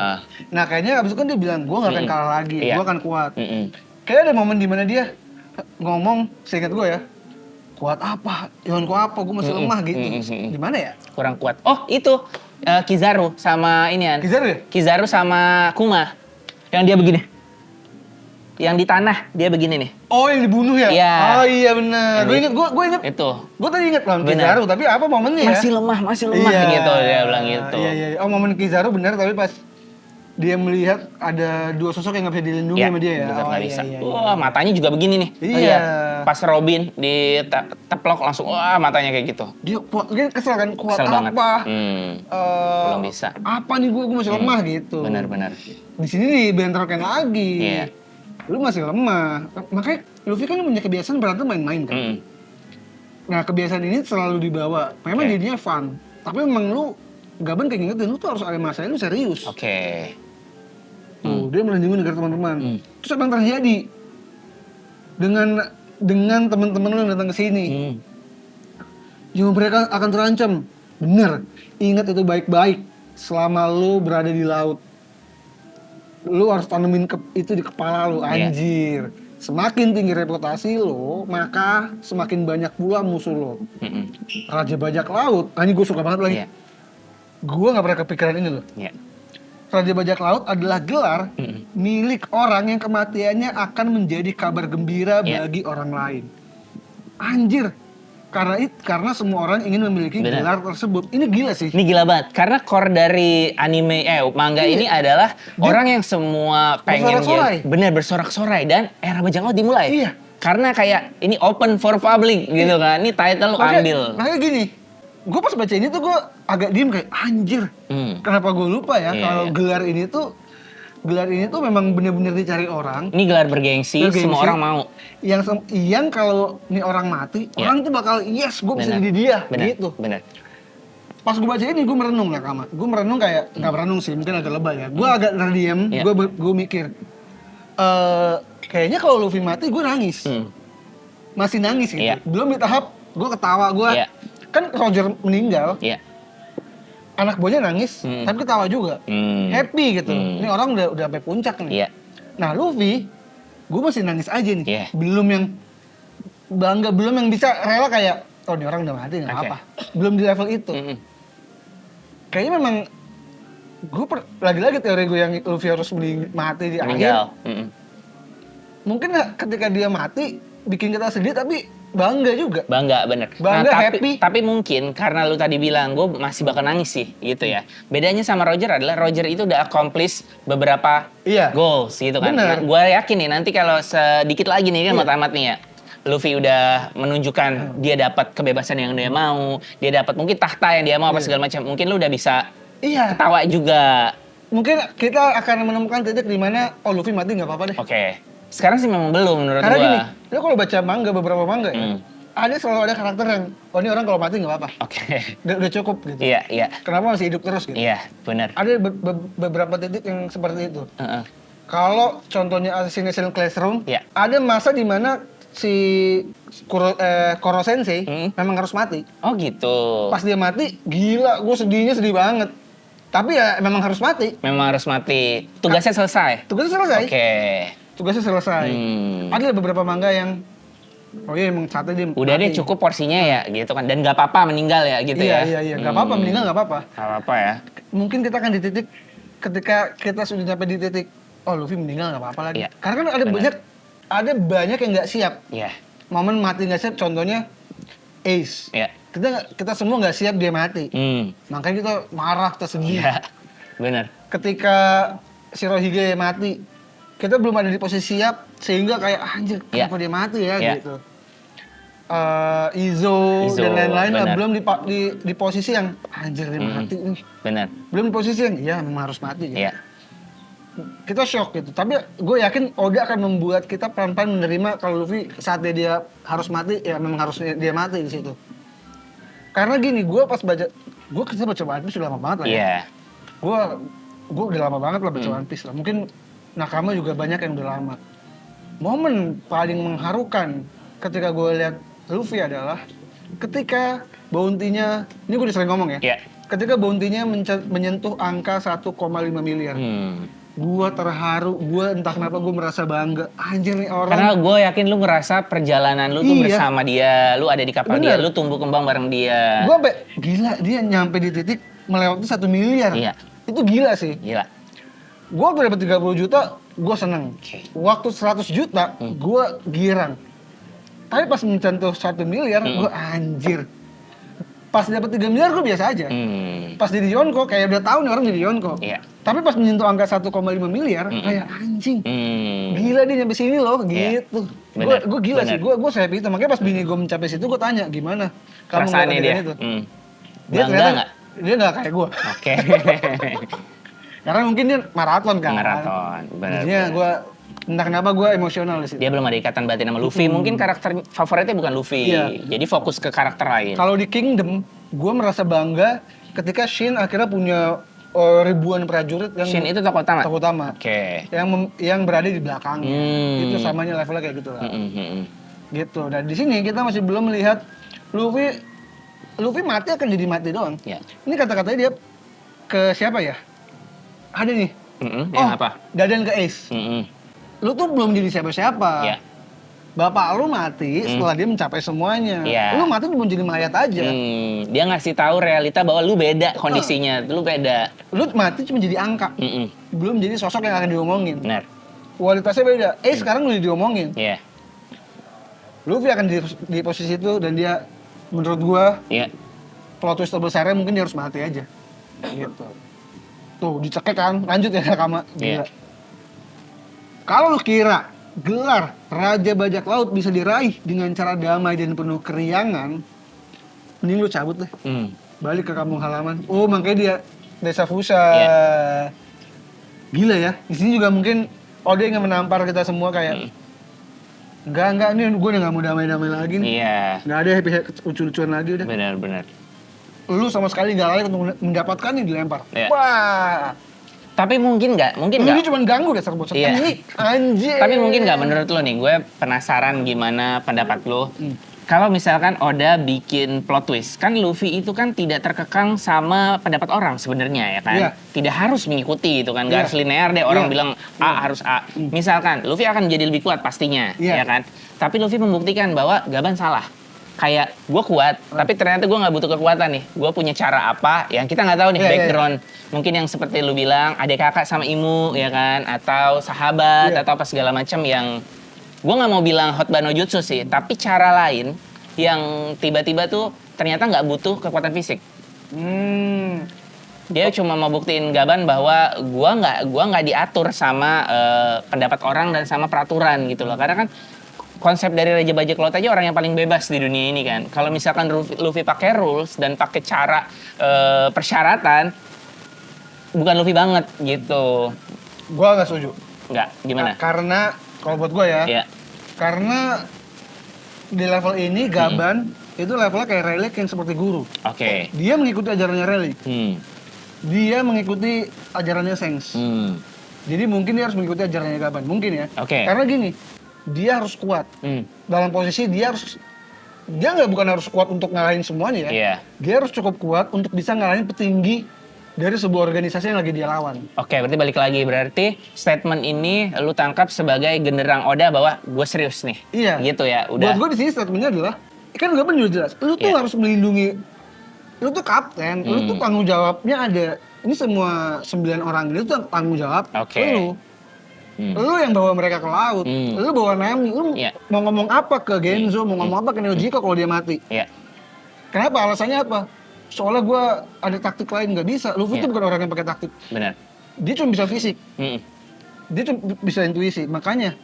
Nah kayaknya abis itu kan dia bilang gue nggak akan kalah lagi, gue akan kuat. Kayaknya ada momen dimana dia ngomong, seingat gue ya, kuat apa? Yonko apa? Gue masih lemah gitu. Gimana ya? kurang kuat. Oh itu Kizaru sama inian. Kizaru ya? Kizaru sama Kuma. Yang dia begini. Yang di tanah dia begini nih. Oh yang dibunuh ya? Iya. Oh iya benar. Gue inget. Itu. Gue tadi inget lawan Kizaru, tapi apa momennya ya? Masih lemah gitu dia bilang gitu. Iya. Oh momen Kizaru benar, tapi pas dia melihat ada dua sosok yang nggak bisa dilindungi sama dia ya. Bener, nggak bisa. Iya. Wah matanya juga begini nih. Iya. Lihat. Pas Robin diteplok langsung wah matanya kayak gitu. Dia kesel kan, kuat Kesel apa? banget. Belum bisa. Apa nih gue masih lemah gitu. Benar. Di sini dibentrokin lagi. Iya. Lu masih lemah. Makanya Luffy kan punya kebiasaan berantem main-main kan. Nah kebiasaan ini selalu dibawa. Memang jadinya fun. Tapi memang lu Gaban kayak ngingetin lu tuh harus ada masalah lu serius. Oke. Tuh, dia melindungi negara teman-teman. Terus apa yang terjadi dengan teman-teman lu yang datang ke sini? Jiwa mereka akan terancam. Bener. Ingat itu baik-baik. Selama lu berada di laut, lu harus tanemin itu di kepala lu, anjir. Semakin tinggi reputasi lo, maka semakin banyak pula musuh lo. Raja bajak laut, ini gue suka banget lagi. Gue gak pernah kepikiran ini loh. Raja bajak laut adalah gelar milik orang yang kematiannya akan menjadi kabar gembira bagi orang lain. Anjir, karena semua orang ingin memiliki gelar tersebut. Ini gila sih. Ini gila banget. Karena core dari anime manga ini adalah orang yang semua pengen bersorak-sorai dan era bajak laut dimulai. Iya. Karena kayak ini open for public gitu kan. Ini title lu ambil. Makanya gini, gue pas baca ini tuh gue agak diem kayak anjir. Kenapa gue lupa ya kalau gelar ini tuh memang benar-benar dicari orang. Ini gelar bergengsi, semua orang mau. Yang kalau nih orang mati, orang tuh bakal yes, gue bisa jadi dia, gitu. Bener. Pas gue baca ini, gue merenung lah Kama. Gue merenung kayak, nggak merenung sih, mungkin agak lebay ya. Gue agak terdiam, gue mikir, kayaknya kalau Luffy mati, gue nangis. Masih nangis gitu. Belum di tahap, gue ketawa, kan Roger meninggal. Anak buahnya nangis, tapi ketawa juga. Happy gitu. Ini orang udah sampai puncak nih. Nah Luffy, gue masih nangis aja nih. Belum yang bangga, belum yang bisa rela kayak, oh ini orang udah mati nggak apa. Belum di level itu. Kayaknya memang, lagi-lagi teori gue yang Luffy harus mati di akhir. Mungkin ketika dia mati, bikin kita sedih tapi bangga juga. Bangga, bener. Bangga, happy. Tapi mungkin karena lu tadi bilang, gue masih bakal nangis sih, gitu ya. Bedanya sama Roger adalah Roger itu udah accomplish beberapa goals gitu kan. Nah, gue yakin nih nanti kalau sedikit lagi nih kan mau tamat nih ya. Luffy udah menunjukkan dia dapat kebebasan yang dia mau, dia dapat mungkin tahta yang dia mau apa segala macam. Mungkin lu udah bisa ketawa juga. mungkin kita akan menemukan titik di mana Luffy mati nggak apa-apa deh. Oke. Sekarang sih memang belum menurut Karena gua. gini, lu kalau baca manga beberapa manga ya, Hmm. selalu ada karakter yang, ini orang kalau mati nggak apa-apa, Oke. udah cukup gitu. Iya, iya. Kenapa masih hidup terus gitu? Iya, benar. Ada beberapa titik yang seperti itu. Heeh. Kalau contohnya Assassination Classroom, Iya. ada masa di mana si Koro Sensei memang harus mati. Oh gitu. Pas dia mati, gila, gue sedih banget. Tapi ya memang harus mati. Memang harus mati. Tugasnya selesai. Tugasnya selesai. Oke. Tugasnya selesai. Ada beberapa manga yang, oh iya emang saatnya dia Udah mati. deh cukup porsinya ya gitu kan. Dan nggak apa-apa meninggal ya gitu ya. Iya. Nggak apa-apa, meninggal nggak apa-apa. Nggak apa-apa ya. Mungkin kita akan di titik, ketika kita sudah sampai di titik, Luffy meninggal nggak apa-apa lagi. Iya. Karena kan ada banyak yang nggak siap. Iya. Momen mati nggak siap, contohnya Ace. Iya. Kita semua nggak siap dia mati. Makanya kita marah, kita sedih. Iya. Benar. Ketika Shirohige mati, kita belum ada di posisi siap, sehingga kayak anjir kenapa dia mati ya gitu. Izo dan lain-lain lah, belum di posisi yang anjir dia mati nih. Benar. Belum di posisi yang iya memang harus mati gitu. Iya. Kita shock gitu. Tapi gue yakin Oda akan membuat kita pelan-pelan menerima kalau Luffy saat dia harus mati, ya memang harus dia mati di situ. Karena gini, gue kita baca One Piece sudah lama banget lah ya. Iya. Gue udah lama banget lah baca One Piece lah. Mungkin Nakama juga banyak yang udah lama. Momen paling mengharukan ketika gue lihat Luffy adalah ketika bounty-nya, ini gue udah sering ngomong ya. Iya. Ketika bounty-nya menyentuh angka 1,5 miliar. Gua terharu, entah kenapa gue merasa bangga. Anjir nih orang. Karena gue yakin lu ngerasa perjalanan lu tuh Iya. bersama dia, lu ada di kapal Bener. dia, lu tumbuh kembang bareng dia. Gue sampai gila, dia nyampe di titik melewati 1 miliar. Iya. Itu gila sih. Gila. Gue waktu dapat 30 juta, gue seneng. Oke. Waktu 100 juta, gue girang. Tapi pas mencentuh 1 miliar, gue anjir. Pas dapat 3 miliar, gue biasa aja. Pas jadi Yonko, kayak udah tahu nih orang jadi Yonko. Iya. Tapi pas menyentuh angka 1,5 miliar, kayak anjing. Gila dia nyampe sini loh, Iya. gitu. Bener, Gue gila bener. sih, gue happy itu. Makanya pas bini gue mencapai situ, gue tanya, gimana kamu Perasaannya dia. itu? Dia Bangga ternyata nggak? dia nggak kayak gue. Oke. Karena mungkin dia maraton kan. Maraton, benar. Jadinya gue, entah kenapa gue emosional di situ. Dia belum ada ikatan batin sama Luffy. Mungkin karakter favoritnya bukan Luffy. Iya. Jadi fokus ke karakter lain. Kalau di Kingdom, gue merasa bangga ketika Shin akhirnya punya ribuan prajurit yang Shin itu tokoh utama? tokoh utama. Oke. Yang berada di belakangnya. Itu samanya levelnya kayak gitu lah. Gitu. Dan di sini kita masih belum melihat Luffy mati akan jadi mati doang. Iya. Ini kata-katanya dia ke siapa ya? Ada nih. Yang apa? Dadan ke Ace. Lu tuh belum jadi siapa-siapa. Iya. Bapak lu mati setelah dia mencapai semuanya. Iya. Lu mati cuma jadi mayat aja. Dia ngasih tahu realita bahwa lu beda kondisinya. Lu beda. Lu mati cuma jadi angka. Belum jadi sosok yang akan diomongin. Benar. Kualitasnya beda. Sekarang udah diomongin. Iya. Luffy akan di posisi itu dan dia menurut gua Iya. plot twist terbesarnya mungkin dia harus mati aja. Gitu. Tuh dicekek kan, lanjut ya Nakama. Gila. Iya. Kalau lu kira gelar Raja Bajak Laut bisa diraih dengan cara damai dan penuh keriangan, mending lu cabut deh. Balik ke kampung halaman. Oh, makanya dia Desa Fusa. Iya. Gila ya. Di sini juga mungkin Oda yang menampar kita semua kayak enggak, ini gue udah gak mau damai-damai lagi nih. Iya. Nggak ada happy lucu-lucuan lagi udah. Benar. Lu sama sekali gak layak untuk mendapatkan nih dilempar. Iya. Wah. Tapi mungkin nggak? Ini cuma ganggu dasar bocah. Iya. Ini anjir. Tapi mungkin nggak menurut lo nih? Gue penasaran gimana pendapat lo. Kalau misalkan Oda bikin plot twist, kan Luffy itu kan tidak terkekang sama pendapat orang sebenarnya ya kan? Iya. Tidak harus mengikuti itu kan, nggak Iya. harus linear deh. Orang Iya. bilang A harus A. Misalkan Luffy akan menjadi lebih kuat pastinya, Iya. ya kan? Tapi Luffy membuktikan bahwa Gaban salah. Kayak gue kuat, tapi ternyata gue nggak butuh kekuatan nih. Gue punya cara apa yang kita nggak tahu nih Iya, background. Mungkin yang seperti lu bilang, adik kakak sama Imu ya kan, atau sahabat Iya. atau apa segala macam yang gue nggak mau bilang Hotban no Jutsu sih, tapi cara lain yang tiba-tiba tuh ternyata nggak butuh kekuatan fisik. Dia cuma mau buktiin Gaban bahwa gua nggak diatur sama pendapat orang dan sama peraturan gitu loh. Karena kan konsep dari Raja Bajak Laut aja orang yang paling bebas di dunia ini kan. Kalau misalkan Luffy pakai rules dan pakai cara persyaratan, bukan Luffy banget gitu. Gua nggak setuju. Nggak, gimana? Karena kalau buat gua ya, Iya. karena di level ini Gaban itu levelnya kayak Relic yang seperti guru. Oke. Dia mengikuti ajarannya Relic. Hmm. Dia mengikuti ajarannya Sengs. Hmm. Jadi mungkin dia harus mengikuti ajarannya Gaban, mungkin ya. Oke. Karena gini, dia harus kuat. Hmm. Dalam posisi dia nggak bukan harus kuat untuk ngalahin semuanya ya. Iya. Dia harus cukup kuat untuk bisa ngalahin petinggi dari sebuah organisasi yang lagi dia lawan. Oke, berarti balik lagi. Berarti statement ini lu tangkap sebagai genderang Oda bahwa gue serius nih. Iya. Gitu ya, udah. Buat gue di sini statementnya adalah, kan Gaban juga jelas. Lu tuh Iya. harus melindungi, lu tuh kapten, lu tuh tanggung jawabnya ada. Ini semua 9 orang ini tuh tanggung jawab Oke. lu. Lu yang bawa mereka ke laut, lu bawa Nami, lu Iya. mau ngomong apa ke Genzo, mau ngomong apa ke Neojiko kalau dia mati. Iya. Kenapa? Alasannya apa? Soalnya gue ada taktik lain, nggak bisa. Luffy Iya. tuh bukan orang yang pakai taktik. Benar. Dia cuma bisa fisik, Hmm. dia cuma bisa intuisi. Makanya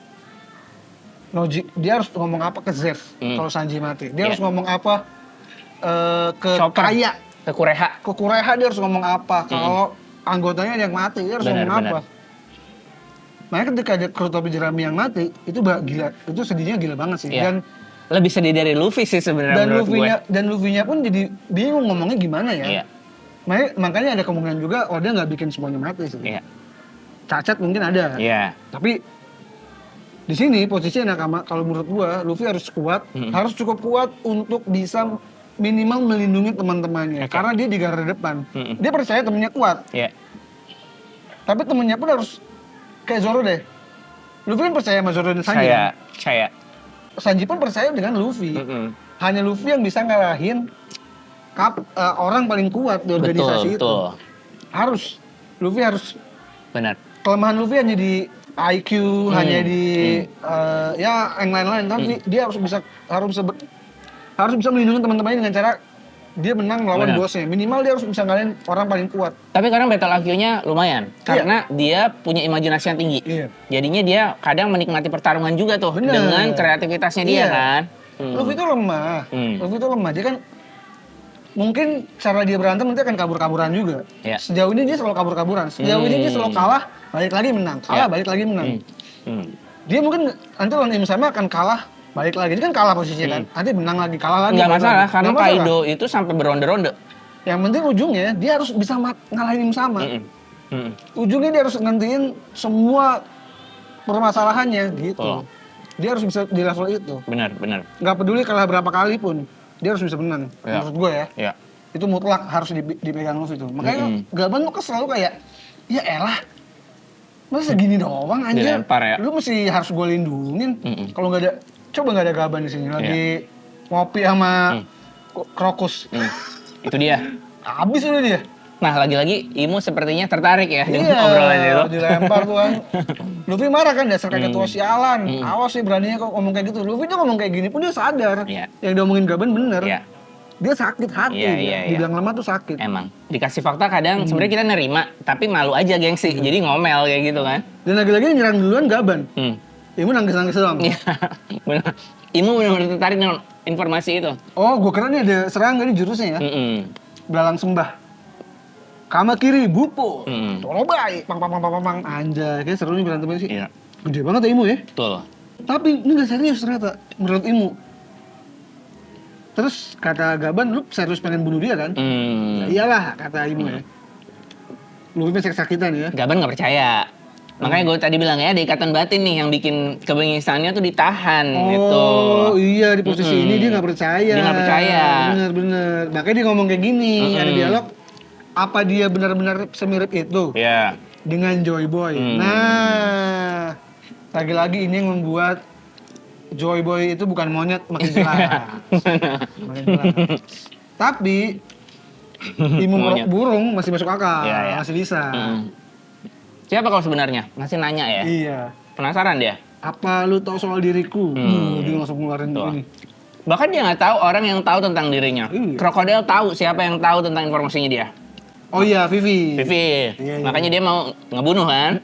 dia harus ngomong apa ke Zeff kalau Sanji mati. Dia Iya. harus ngomong apa ke Chopper. Kaya, Ke Kureha. ke Kureha dia harus ngomong apa. Kalau anggotanya ada yang mati, dia harus Benar, ngomong benar. apa. Makanya ketika ada kru topi jerami yang mati, itu gila, itu sedihnya gila banget sih. Iya. Lebih sedih dari Luffy sih sebenarnya Dan menurut gue. Luffy-nya pun jadi bingung ngomongnya gimana ya. Iya. Makanya ada kemungkinan juga Oda nggak bikin semuanya mati sih. Iya. Cacat mungkin ada. Iya. Tapi di sini posisinya Nakama, kalau menurut gua Luffy harus kuat, harus cukup kuat untuk bisa minimal melindungi teman-temannya. Oke. Karena dia di garda depan. Dia percaya temennya kuat, Iya. tapi temennya pun harus kayak Zoro deh. Luffy kan percaya sama Zoro dan Sanji. Saya. Sanji pun percaya dengan Luffy. Mm-mm. Hanya Luffy yang bisa ngalahin orang paling kuat di organisasi itu. Betul. Harus. Luffy harus. Benar. Kelemahan Luffy hanya di IQ, hanya di ya yang lain-lain. Tapi dia harus bisa melindungi teman-temannya dengan cara dia menang melawan Benar. bosnya. Minimal dia harus bisa ngalahin orang paling kuat. Tapi kadang battle IQ-nya lumayan karena dia punya imajinasi yang tinggi. Iya. Jadinya dia kadang menikmati pertarungan juga tuh Bener. dengan kreativitasnya dia Iya. kan. Luffy itu lemah. Luffy itu lemah. Dia kan mungkin cara dia berantem nanti akan kabur-kaburan juga. Iya. Sejauh ini dia selalu kabur-kaburan. Sejauh ini dia selalu kalah, balik lagi menang. Kalah, Iya. balik lagi menang. Hmm. Dia mungkin nanti lawan Im sama akan kalah, balik lagi. Dia kan kalah posisinya kan. Nanti menang lagi, kalah lagi. Nggak balik masalah lagi. karena Nggak masalah. Kaido itu sampai beronde-ronde. Yang penting ujungnya dia harus bisa ngalahin Im sama. Ujungnya dia harus nentuin semua permasalahannya gitu. Oh. Dia harus bisa di level itu. Benar. Nggak peduli kalah berapa kali pun, dia harus bisa menang. Iya. Menurut gue ya. Iya. Itu mutlak harus dipegang Luffy itu. Makanya Gaban tuh selalu kayak, ya elah, masa segini doang anjir. Dilempar ya. Lu mesti harus gue lindungin. Kalau nggak ada, coba nggak ada Gaban di sini lagi ngopi sama Krokus. Itu dia. Habis udah dia. Nah, lagi-lagi Imo sepertinya tertarik ya dengan Iya, obrolan itu. dilempar tuh kan. Luffy marah kan, dasar kayak ketua sialan. Awas sih beraninya kok ngomong kayak gitu. Luffy tuh ngomong kayak gini pun dia sadar. Iya. Yang diomongin Gaban bener. Iya. Dia sakit hati. Iya. Dibilang lemah tuh sakit. Emang dikasih fakta kadang sebenarnya kita nerima, tapi malu aja gengsi. Jadi ngomel kayak gitu kan. Dan lagi-lagi yang nyerang duluan Gaban. Hmm. Imu nangis-nangis doang. Iya. Benar. Imo benar-benar tertarik dengan informasi itu. Oh, gue kira nih ada serangga nih jurusnya ya. Belalang sembah. Kama kiri, bupo. Torobai. Pang. Anjay, kayaknya seru nih berantemnya sih. Iya. Gede banget ya Imu ya. Betul. Tapi ini gak serius ternyata, menurut Imu. Terus kata Gaban, lu serius pengen bunuh dia kan? Ya iyalah, kata Imu ya. Lu masih kesakitan ya. Gaban nggak percaya. Makanya gue tadi bilang ya ada ikatan batin nih yang bikin kebengisannya tuh ditahan gitu. Oh iya, di posisi ini dia nggak percaya. Dia nggak percaya. Bener. Makanya dia ngomong kayak gini, ada dialog. Apa dia benar-benar semirip itu Iya. dengan Joy Boy? Nah, lagi-lagi ini yang membuat Joy Boy itu bukan monyet, makin jelas. Makin jelas. Tapi Imu Monyet. burung masih masuk akal, Iya. masih bisa. Siapa kau sebenarnya? Masih nanya ya? Iya. Penasaran dia? Apa lu tahu soal diriku? Dia langsung ngeluarin Tuh. ini. Bahkan dia nggak tahu orang yang tahu tentang dirinya. Iya. Krokodil tahu siapa yang tahu tentang informasinya dia. Oh iya, Vivi. Vivi. Iya. Makanya dia mau ngebunuh kan?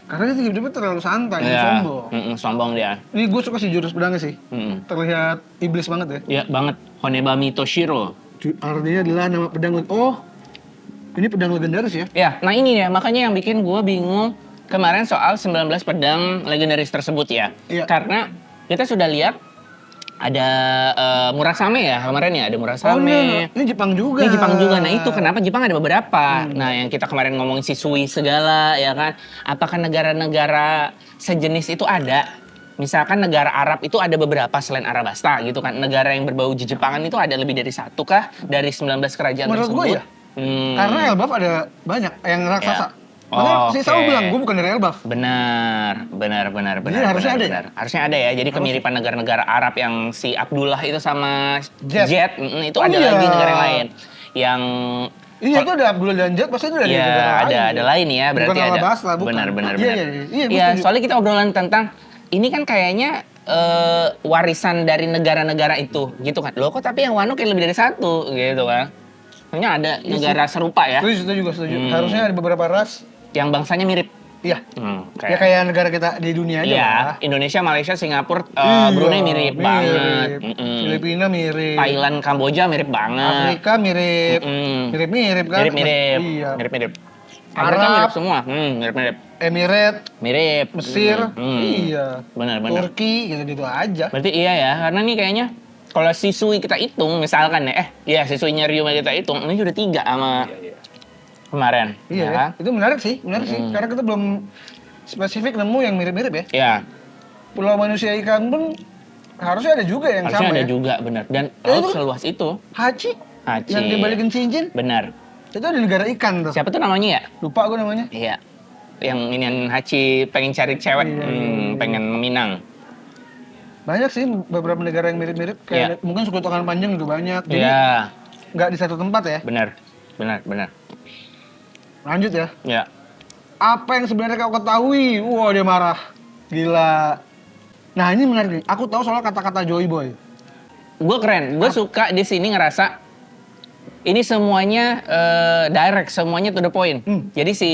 Karena dia tiba-tiba terlalu santai, Iya. sombong. Sombong dia. Ini gue suka sih jurus pedangnya sih. Terlihat iblis banget ya. Iya banget. Honebami Toshiro. Artinya adalah nama pedang. Oh, Ini pedang legendaris ya? Ya, nah ini ya, makanya yang bikin gue bingung kemarin soal 19 pedang legendaris tersebut ya. Iya. Karena kita sudah lihat ada Murasame ya kemarin ya, ada Oh Murasame. ini Jepang juga. Ini Jepang juga. Nah itu kenapa Jepang ada beberapa. Nah yang kita kemarin ngomongin Shisui segala ya kan. Apakah negara-negara sejenis itu ada? Misalkan negara Arab itu ada beberapa selain Arabasta gitu kan. Negara yang berbau Jepangan itu ada lebih dari satu kah dari 19 kerajaan Menurut tersebut? gue ya. Karena Elbaf ada banyak yang raksasa. Ya. Makanya si Saul Oke. bilang gue bukan dari Elbaf. Benar. Jadi harusnya ada ya? benar. Harusnya ada ya. Jadi kemiripan negara-negara Arab yang si Abdullah itu sama Jet. itu Oh, ada iya. lagi negara yang lain. Yang Iya itu ada Abdullah dan Jet pasti itu dari Iya, negara lain. ada lain ya, berarti bukan ada. Alabasta, bukan. Benar. Iya, gue Iya, setuju. soalnya kita obrolan tentang ini kan kayaknya warisan dari negara-negara itu, gitu kan. Loh kok tapi yang Wano kayak lebih dari satu, gitu kan. Soalnya ada negara serupa ya, Setuju. Harusnya ada beberapa ras. yang bangsanya mirip. Iya. Kayak- Ya kayak negara kita di dunia aja Iya, lah. Indonesia, Malaysia, Singapura, Iya, Brunei mirip banget. Filipina mirip. Thailand, Kamboja mirip banget. Afrika mirip. Mm-mm. Mirip kan? Mirip-mirip. Iya. Mirip-mirip. Arab. Afrika mirip semua. Mirip-mirip. Emirat, Mirip. Mesir. Mm. Iya. Benar. Turki gitu-gitu aja. Berarti iya ya, karena nih kayaknya kalau Shisui kita hitung misalkan ya, Shisui-nya Ryuma kita hitung, ini udah 3 sama kemarin. Iya, ya kan? itu menarik sih. Karena kita belum spesifik nemu yang mirip-mirip ya. Ya, Pulau Manusia Ikan pun harusnya ada juga yang harusnya sama ada ya. juga benar. Dan Ya, laut itu- seluas itu. Haji, Haji. yang dibalikin cincin, Benar. itu ada negara ikan tuh. Siapa tuh namanya ya? Lupa gue namanya. Iya. Yang ini Haji pengen cari cewek, Iya. pengen meminang. Banyak sih beberapa negara yang mirip-mirip. Kayak mungkin suku tangan panjang juga banyak. Jadi Iya, nggak di satu tempat ya. benar. Lanjut ya. Ya. Apa yang sebenarnya kau ketahui? Wah dia marah. Gila. Nah ini menarik nih. Aku tahu soal kata-kata Joy Boy. Gue keren. Gue suka di sini ngerasa ini semuanya direct, semuanya to the point. Jadi si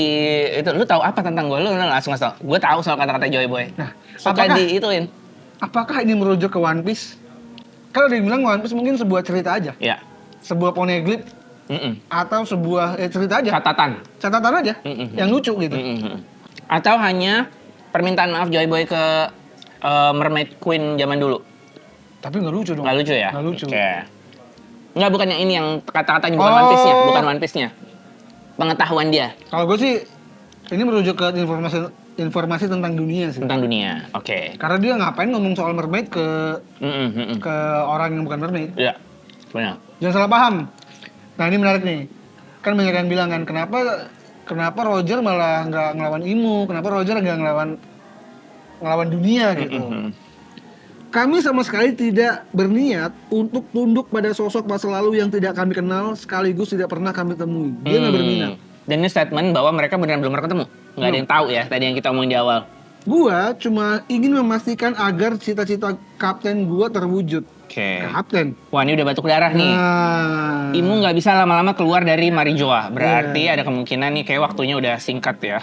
itu lu tahu apa tentang gue? Lu langsung ngasih tau. Gue tahu soal kata-kata Joy Boy. Nah, Suka apakah- diituin. Apakah ini merujuk ke One Piece? Kalau dia bilang One Piece mungkin sebuah cerita aja. Ya. Sebuah poneglyph atau sebuah cerita aja. Catatan aja. Yang lucu gitu. Atau hanya permintaan maaf Joy Boy ke Mermaid Queen zaman dulu. Tapi nggak lucu dong. Nggak lucu ya? Nggak lucu. Oke. Nggak, bukan yang ini, yang kata-katanya bukan Oh. One Piece-nya, bukan One Piece-nya. Pengetahuan dia Kalau gue sih ini merujuk ke informasi tentang dunia sih. tentang dunia. Oke. Karena dia ngapain ngomong soal mermaid ke Mm-mm. ke orang yang bukan mermaid. Ya, benar. Jangan salah paham. Nah ini menarik nih. Kan banyak yang bilang kan kenapa Roger malah nggak ngelawan Imu, kenapa Roger nggak ngelawan dunia gitu. Kami sama sekali tidak berniat untuk tunduk pada sosok masa lalu yang tidak kami kenal sekaligus tidak pernah kami temui. Dia nggak berminat. Dan ini statement bahwa mereka beneran belum pernah ketemu. Nggak ada yang tahu ya tadi yang kita omongin di awal. Gua cuma ingin memastikan agar cita-cita kapten gua terwujud. Oke. Kapten. Wah, ini udah batuk darah nih. Nah, Imu nggak bisa lama-lama keluar dari Marijoa. Berarti ada kemungkinan nih kayak waktunya udah singkat ya.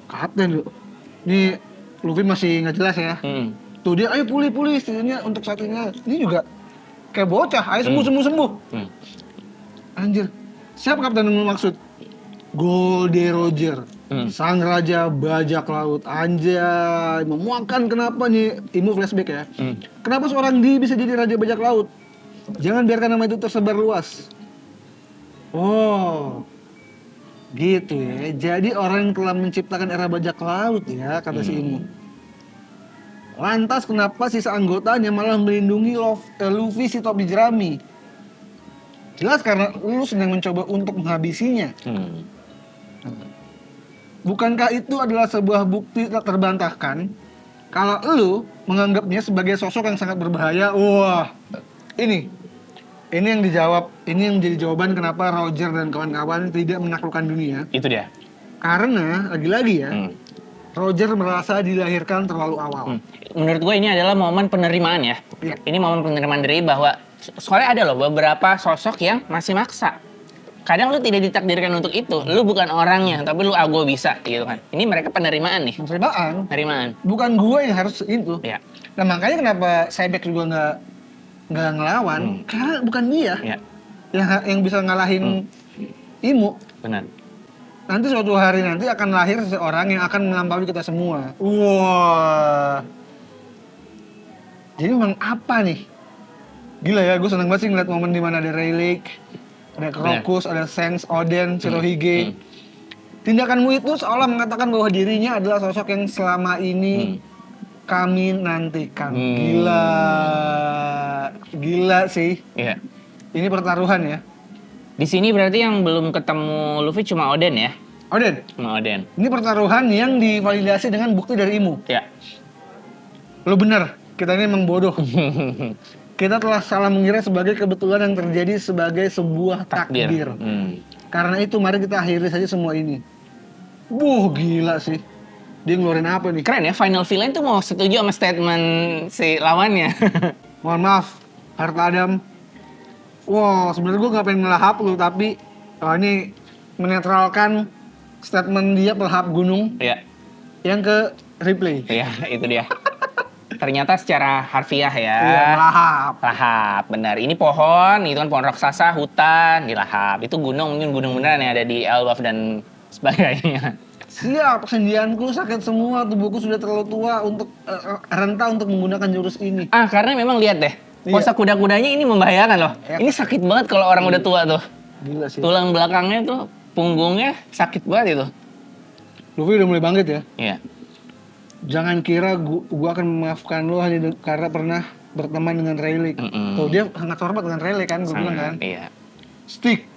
kapten lu. Nih Luffy masih nggak jelas ya. Tuh dia, ayo pulih istilahnya untuk satunya. Ini juga kayak bocah, ayo sembuh. Anjir, siapa kapten yang maksud? Goldie Roger, sang raja bajak laut. Anjay, memuakkan kenapa nih, Imu flashback ya. Kenapa seorang di bisa jadi raja bajak laut? Jangan biarkan nama itu tersebar luas. Oh, gitu ya. Jadi orang yang telah menciptakan era bajak laut ya, kata si Imu. Lantas kenapa sisa anggotanya malah melindungi Luffy si topi jerami? Jelas karena lu sedang mencoba untuk menghabisinya. Bukankah itu adalah sebuah bukti tak terbantahkan kalau lu menganggapnya sebagai sosok yang sangat berbahaya? Wah, ini yang dijawab, ini yang menjadi jawaban kenapa Roger dan kawan-kawan tidak menaklukkan dunia. Itu dia. Karena lagi-lagi ya, Roger merasa dilahirkan terlalu awal. Menurut gue ini adalah momen penerimaan ya. Iya. Ini momen penerimaan dari bahwa soalnya ada loh beberapa sosok yang masih maksa. Kadang lu tidak ditakdirkan untuk itu. Lu bukan orangnya, tapi lu gue bisa gitu kan. Ini mereka penerimaan nih. Penerimaan. Bukan gue yang harus itu. Ya. Nah makanya kenapa Cybex juga nggak ngelawan, karena bukan dia Ya. yang bisa ngalahin Imu. Benar. Nanti suatu hari nanti akan lahir seseorang yang akan melampaui kita semua. Wah. Jadi memang apa nih? Gila ya, gue seneng banget sih ngeliat momen dimana ada Rayleigh, ada Crocus, ada Shanks, Oden, Shirohige. Tindakanmu itu seolah mengatakan bahwa dirinya adalah sosok yang selama ini kami nantikan. Gila. Gila sih. Iya. Ini pertaruhan ya. Di sini berarti yang belum ketemu Luffy cuma Oden ya? Oden, Cuma Oden. ini pertaruhan yang divalidasi dengan bukti dari Imu. Ya. Lo bener, kita ini emang bodoh. Kita telah salah mengira sebagai kebetulan yang terjadi sebagai sebuah takdir. Karena itu mari kita akhiri saja semua ini. Gila sih. Dia ngeluarin apa nih? Keren ya, final villain tuh mau setuju sama statement si lawannya. Mohon maaf, Harta Adam. Wow, sebenarnya gue gak pengen ngelahap lu, tapi ini menetralkan statement dia pelahap gunung Iya. yang ke replay. Iya, itu dia. Ternyata secara harfiah ya. Iya, melahap. Lahap, benar. Ini pohon, itu kan pohon raksasa, hutan, dilahap. Itu gunung, mungkin gunung beneran yang ada di Elbaf dan sebagainya. Siap, sendianku sakit semua, tubuhku sudah terlalu tua untuk renta untuk menggunakan jurus ini. Karena memang lihat deh, pose kuda-kudanya ini membahayakan loh. Ya. Ini sakit banget kalau orang udah tua tuh. Gila sih. Tulang belakangnya tuh, punggungnya sakit banget itu. Luffy udah mulai bangkit ya. Iya. Jangan kira gua akan memaafkan lo hanya karena pernah berteman dengan Rayleigh. Tuh dia sangat hormat dengan Rayleigh kan, gue bilang kan. Iya. Stick.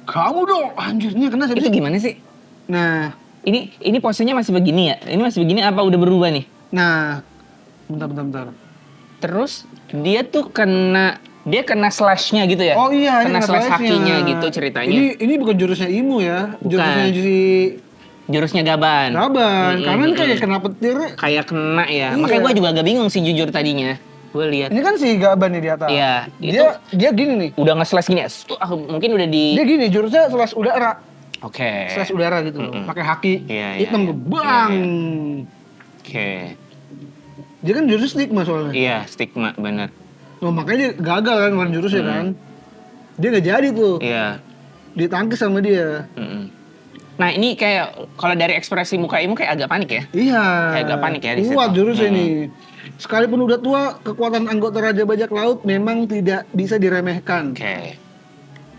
Kamu dong, anjir, ini kena Itu gimana sih? Nah, Ini posenya masih begini ya? Ini masih begini apa udah berubah nih? nah, bentar. Terus dia tuh dia kena slashnya gitu ya? Oh iya, kena ini slash slash-nya. kakinya gitu ceritanya. Ini bukan jurusnya Imu ya, Bukan. jurusnya si Jurusnya Gaban. karena ini kayak kena petir. Kayak kena ya. Iya. Makanya gue juga agak bingung sih jujur tadinya. Gue lihat. Ini kan si Gaban nih di atas. Iya, Dia gini nih. udah nge-slash gini ya. Mungkin udah di. Dia gini, jurusnya slash udara. Oke. Slash udara gitu loh. Pakai haki. Iya, hitam iya. bang. Oke. Dia kan jurus stigma soalnya. Iya, stigma bener. Oh, makanya dia gagal kan ngeluarin jurusnya kan. Dia nggak jadi tuh. Iya. Ditangkis sama dia. Nah ini kayak kalau dari ekspresi muka Imu kayak agak panik ya? Iya. Kayak agak panik ya di situ. Kuat jurusnya nih. Sekalipun udah tua, kekuatan anggota Raja Bajak Laut memang tidak bisa diremehkan. Oke.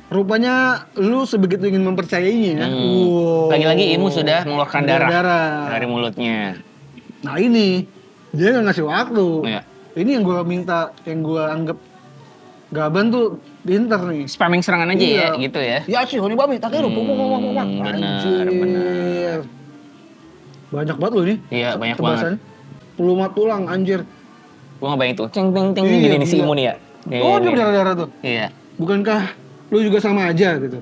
Rupanya lu sebegitu ingin mempercayainya. Wow. Lagi-lagi Imu sudah mengeluarkan darah dari mulutnya. Nah ini, dia nggak ngasih waktu. Iya. Ini yang gue minta, yang gue anggap Gaban tuh pinter nih. Spamming serangan aja Iya. ya, gitu ya. Ya sih, Honi Babi, Takeru, Bener. Banyak banget loh ini. Iya, banyak kebasan. Pelumat tulang, anjir. Gue ngebayang tuh, ceng Iya, gini nih si gila. Imu nih ya. Oh, dia berdarah-darah tuh. Iya. Bukankah lu juga sama aja gitu?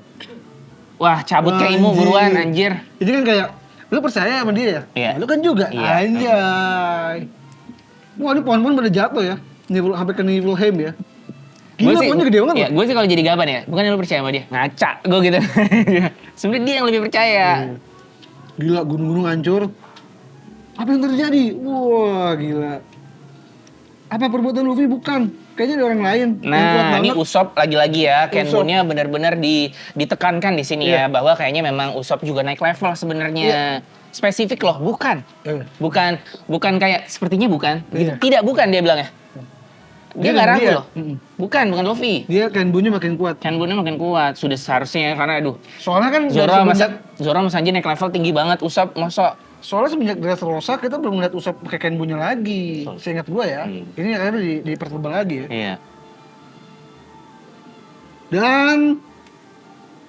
Wah, cabut ke Imu Anjir. buruan, anjir. Ini kan kayak, lu percaya sama dia ya? Iya. Lu kan juga, Iya. anjay. Wah, ini pohon-pohon pada jatuh ya. Sampai ke Niflheim ya. Gila, pohonnya gede banget Iya, loh. gue sih kalau jadi Gaban ya, bukan lu percaya sama dia, ngaca gue gitu. Sebenarnya dia yang lebih percaya. Gila, gunung-gunung hancur. Apa yang terjadi? Wah, gila. Apa perbuatan Luffy? Bukan. Kayaknya ada orang lain. yang kuat Nah, ini banget. Usopp lagi-lagi ya, Usopp. Kenbun-nya benar-benar ditekankan di sini Iya. ya, bahwa kayaknya memang Usopp juga naik level sebenarnya. Spesifik loh, bukan. Bukan kayak sepertinya bukan. Iya. Tidak bukan dia bilangnya. Dia nggak ragu loh. Mm-mm. Bukan Luffy. Dia Kenbunnya makin kuat. Kenbun-nya makin kuat, sudah seharusnya karena aduh. Soalnya kan Zoro semenjak, sama Sanji naik level tinggi banget, Usopp masa soalnya semenjak Dressrosa kita belum melihat Usopp pakai Kenbunnya lagi. Seingat gua ya. Ini akhirnya dipertebal lagi ya. iya. Dan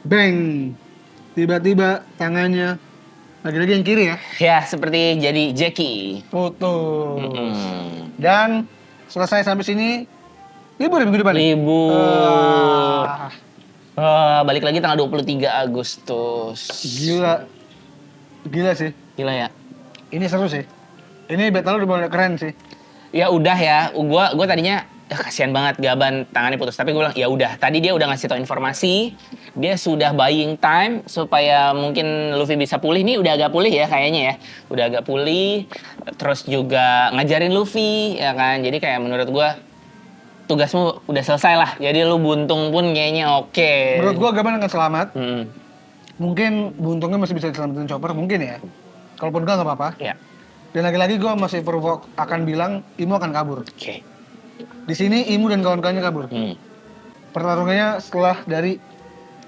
bang, tiba-tiba tangannya lagi-lagi yang kiri ya. Ya, seperti jadi Jackie. Foto. Mm-mm. Dan selesai sampai sini libur ya minggu depan. nih? Libur. Ah, Balik lagi tanggal 23 Agustus. gila. Gila sih. Gila ya. Ini seru sih. Ini battle udah mulai keren sih. Ya udah ya, gua tadinya kasihan banget Gaban tangannya putus, tapi gue bilang ya udah. Tadi dia udah ngasih tau informasi, dia sudah buying time supaya mungkin Luffy bisa pulih. Nih udah agak pulih ya kayaknya ya. Udah agak pulih, terus juga ngajarin Luffy ya kan. Jadi kayak menurut gua tugasmu udah selesai lah. Jadi lu buntung pun kayaknya oke. Menurut gua Gaban akan selamat. Hmm. Mungkin buntungnya masih bisa diselamatin Chopper, mungkin ya. Kalaupun enggak apa-apa. Ya. Dan lagi-lagi gua masih akan bilang Imo akan kabur. Oke. Di sini Imo dan kawan-kawannya kabur. Pertarungannya setelah dari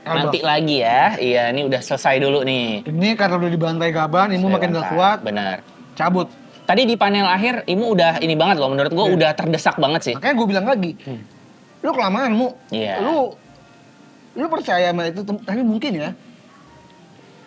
Elbaf. Nanti lagi ya. Iya, ini udah selesai dulu nih. Ini karena udah dibantai Gaban, Imo makin gak kuat, Benar. cabut. Tadi di panel akhir, Imu udah ini banget loh. Menurut gua udah terdesak banget sih. Makanya gue bilang lagi, lu kelamaan Mu. Iya. Lu percaya sama itu, tapi mungkin ya.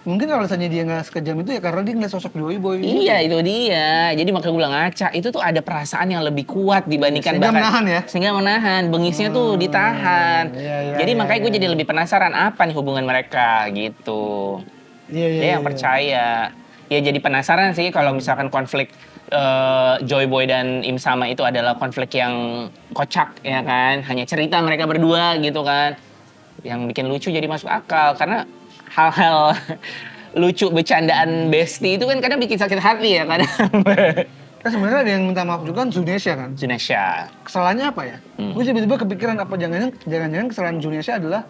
Mungkin alasannya dia nggak sekejam itu ya karena dia ngeliat sosok Joy Boy. Iya, itu dia. Jadi makanya gue bilang ngaca, itu tuh ada perasaan yang lebih kuat dibandingkan Sehingga menahan ya? Sehingga menahan, bengisnya tuh ditahan. Iya, Jadi iya, makanya gue iya. jadi lebih penasaran apa nih hubungan mereka gitu. Iya, Dia yang percaya. Ya jadi penasaran sih kalau misalkan konflik Joy Boy dan Im Sama itu adalah konflik yang kocak ya kan. Hanya cerita mereka berdua gitu kan. Yang bikin lucu jadi masuk akal karena hal-hal lucu bercandaan bestie itu kan kadang bikin sakit hati ya kadang. Kan sebenarnya ada yang minta maaf juga kan Zunesha kan. Zunesha. Kesalahannya apa ya? Gue tiba-tiba kepikiran apa jangan-jangan kesalahan Zunesha adalah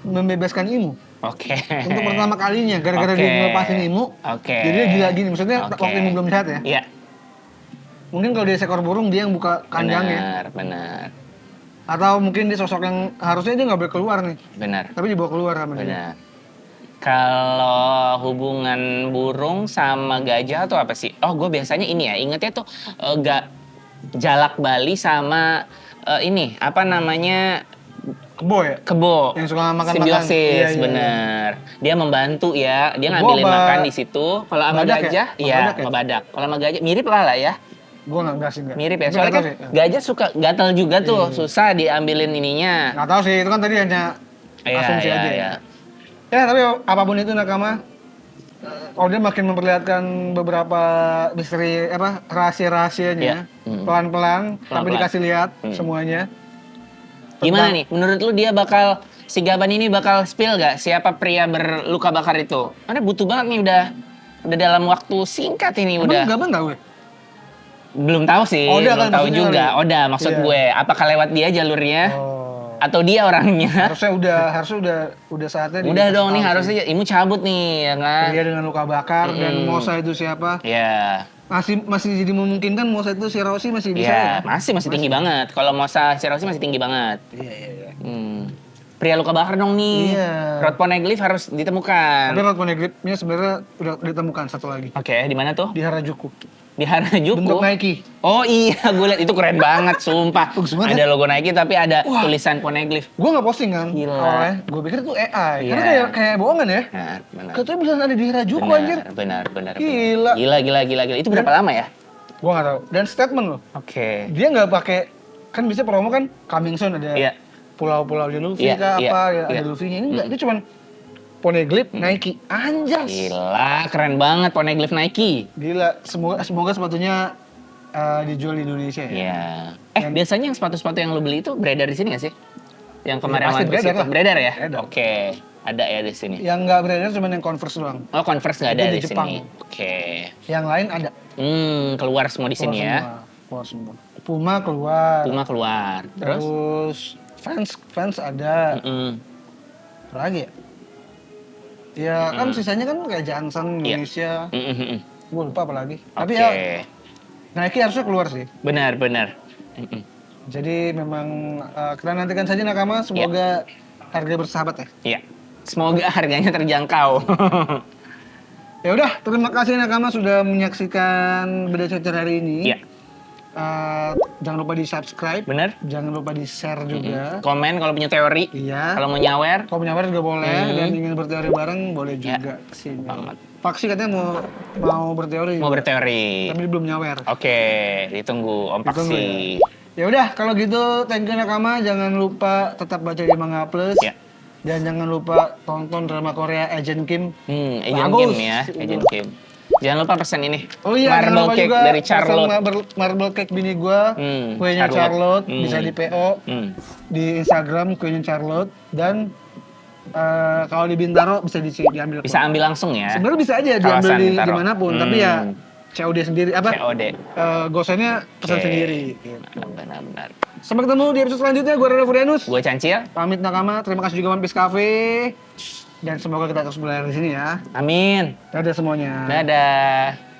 membebaskan Imu. Oke. Untuk pertama kalinya gara-gara Oke. dia ngelepasin Imu. Oke. Jadi dia gila gini. Maksudnya Oke. waktu Imu belum sehat ya. Iya. Mungkin kalau dia seekor burung dia yang buka kandangnya. Benar. Atau mungkin dia sosok yang harusnya dia nggak boleh keluar nih. Benar. Tapi dibawa keluar sama dia. Benar. Kalau hubungan burung sama gajah tuh apa sih? Oh, gue biasanya ini ya, ingetnya tuh jalak Bali sama ini apa namanya Kebo ya? kebo. Yang suka makan-makan. Simbiosis, Iya, iya. bener. Dia membantu ya, dia Kebo ngambilin apa makan di situ. Kalau sama badak ya? gajah, Sama iya, badak ya? sama badak. Kalau sama gajah, mirip lah ya. Gue nggak sih nggak. Mirip ya, Tapi soalnya nggak kan tahu sih. gajah suka gatal juga tuh, susah diambilin ininya. Nggak tahu sih, itu kan tadi hanya asumsi aja ya. Ya, tapi apapun itu nakama, kalau dia makin memperlihatkan beberapa misteri rahasia-rahasianya, Iya. pelan-pelan, tapi Pelan-pelan. dikasih lihat semuanya. Gimana nih? Menurut lu dia si Gaban ini bakal spill gak siapa pria berluka bakar itu? Karena butuh banget nih udah dalam waktu singkat ini Emang udah. Gaban nggak gue? Belum tahu sih, Oda belum kan tahu maksudnya juga. kali. Oda maksud Iya. gue, apakah lewat dia jalurnya Oh. atau dia orangnya? Harusnya udah saatnya. Udah dong nih tahu harusnya sih. Imu cabut nih ya kan? Pria dengan luka bakar dan Mosa itu siapa? Ya. Masih jadi memungkinkan Mosa itu si Rossi masih bisa Ya, ya? masih tinggi banget. Kalau Mosa Sirosi masih tinggi banget. Iya. Pria luka bakar dong nih. Iya. Rod Poneglyph harus ditemukan. Tapi Rod Poneglyph-nya sebenarnya udah ditemukan satu lagi. Oke, di mana tuh? Di Harajuku. Di Harajuku. Bentuk Nike. Oh iya, gue liat itu keren banget, sumpah. Bagus banget Ada logo Nike tapi ada tulisan Poneglyph. Gue nggak posting kan Gila. awalnya. Gue pikir itu AI. Iya. Karena kayak bohongan ya. Benar. Katanya bisa ada di Harajuku anjir. Benar. Gila. Gila. Itu berapa lama ya? Gue nggak tahu. Dan statement loh. Oke. Dia nggak pakai, kan bisa promo kan coming soon ada Iya. pulau-pulau di Luffy Iya, kah iya, apa ya, iya. ada Luffy-nya. Ini enggak, itu cuman Poneglyph Nike. Anjas. Gila, keren banget Poneglyph Nike. Gila. Semoga sepatunya dijual di Indonesia ya. Iya. Biasanya yang sepatu-sepatu yang lo beli itu beredar di sini nggak sih? Yang kemarin pasti waktu beredar situ. lah. Beredar ya? Beredar. Oke, ada ya di sini. Yang nggak beredar cuma yang Converse doang. Oh, Converse nggak ada Itu di di Jepang. sini. Oke. Yang lain ada. Keluar semua di sini ya. Keluar semua. Puma keluar. Puma keluar. Terus? Fans ada. Mm-mm. Apa lagi ya? Ya kan sisanya kan kayak Johnson, Iya. Indonesia. Mm-mm. Gue lupa apa lagi. Tapi Oke. ya Nike harusnya keluar sih. Benar. Mm-mm. Jadi memang kita nantikan saja nakama. Semoga harga bersahabat ya. Iya. Semoga harganya terjangkau. Ya udah, terima kasih nakama sudah menyaksikan Beda Cocer hari ini. Iya. Jangan lupa di subscribe. Benar. Jangan lupa di share juga. Komen kalau punya teori. Iya. Kalau mau nyawer. Kalau punya juga boleh dan ingin berteori bareng boleh juga kesini. Banget. Paksi katanya mau berteori. Mau juga. berteori. Tapi dia belum nyawer. Oke, ditunggu Om Ditunggu Paksi. Ya udah, kalau gitu thank you nakama. Jangan lupa tetap baca di Manga Plus. Ya. Dan jangan lupa tonton drama Korea Agent Kim. Agent Bagus. Kim ya, Agent Kim. Jangan lupa pesen ini. Oh iya, jangan Marble lupa cake juga dari pesan Charlotte. marble cake bini gua. Kuenya Charlotte. Charlotte bisa di PO di Instagram kuenya Charlotte dan kalau di Bintaro bisa diambil. Bisa ambil langsung ya. Sebenarnya bisa aja Kawasan diambil di Bintaro. dimanapun, tapi ya COD sendiri apa? COD. Gosennya pesan Oke. sendiri. Gitu. Benar-benar. Sampai ketemu di episode selanjutnya. Gue Rada Furianus. Gue Cancil. Pamit nakama. Terima kasih juga One Piece Cafe. Dan semoga kita terus belajar di sini ya. Amin. Dadah semuanya. Dadah.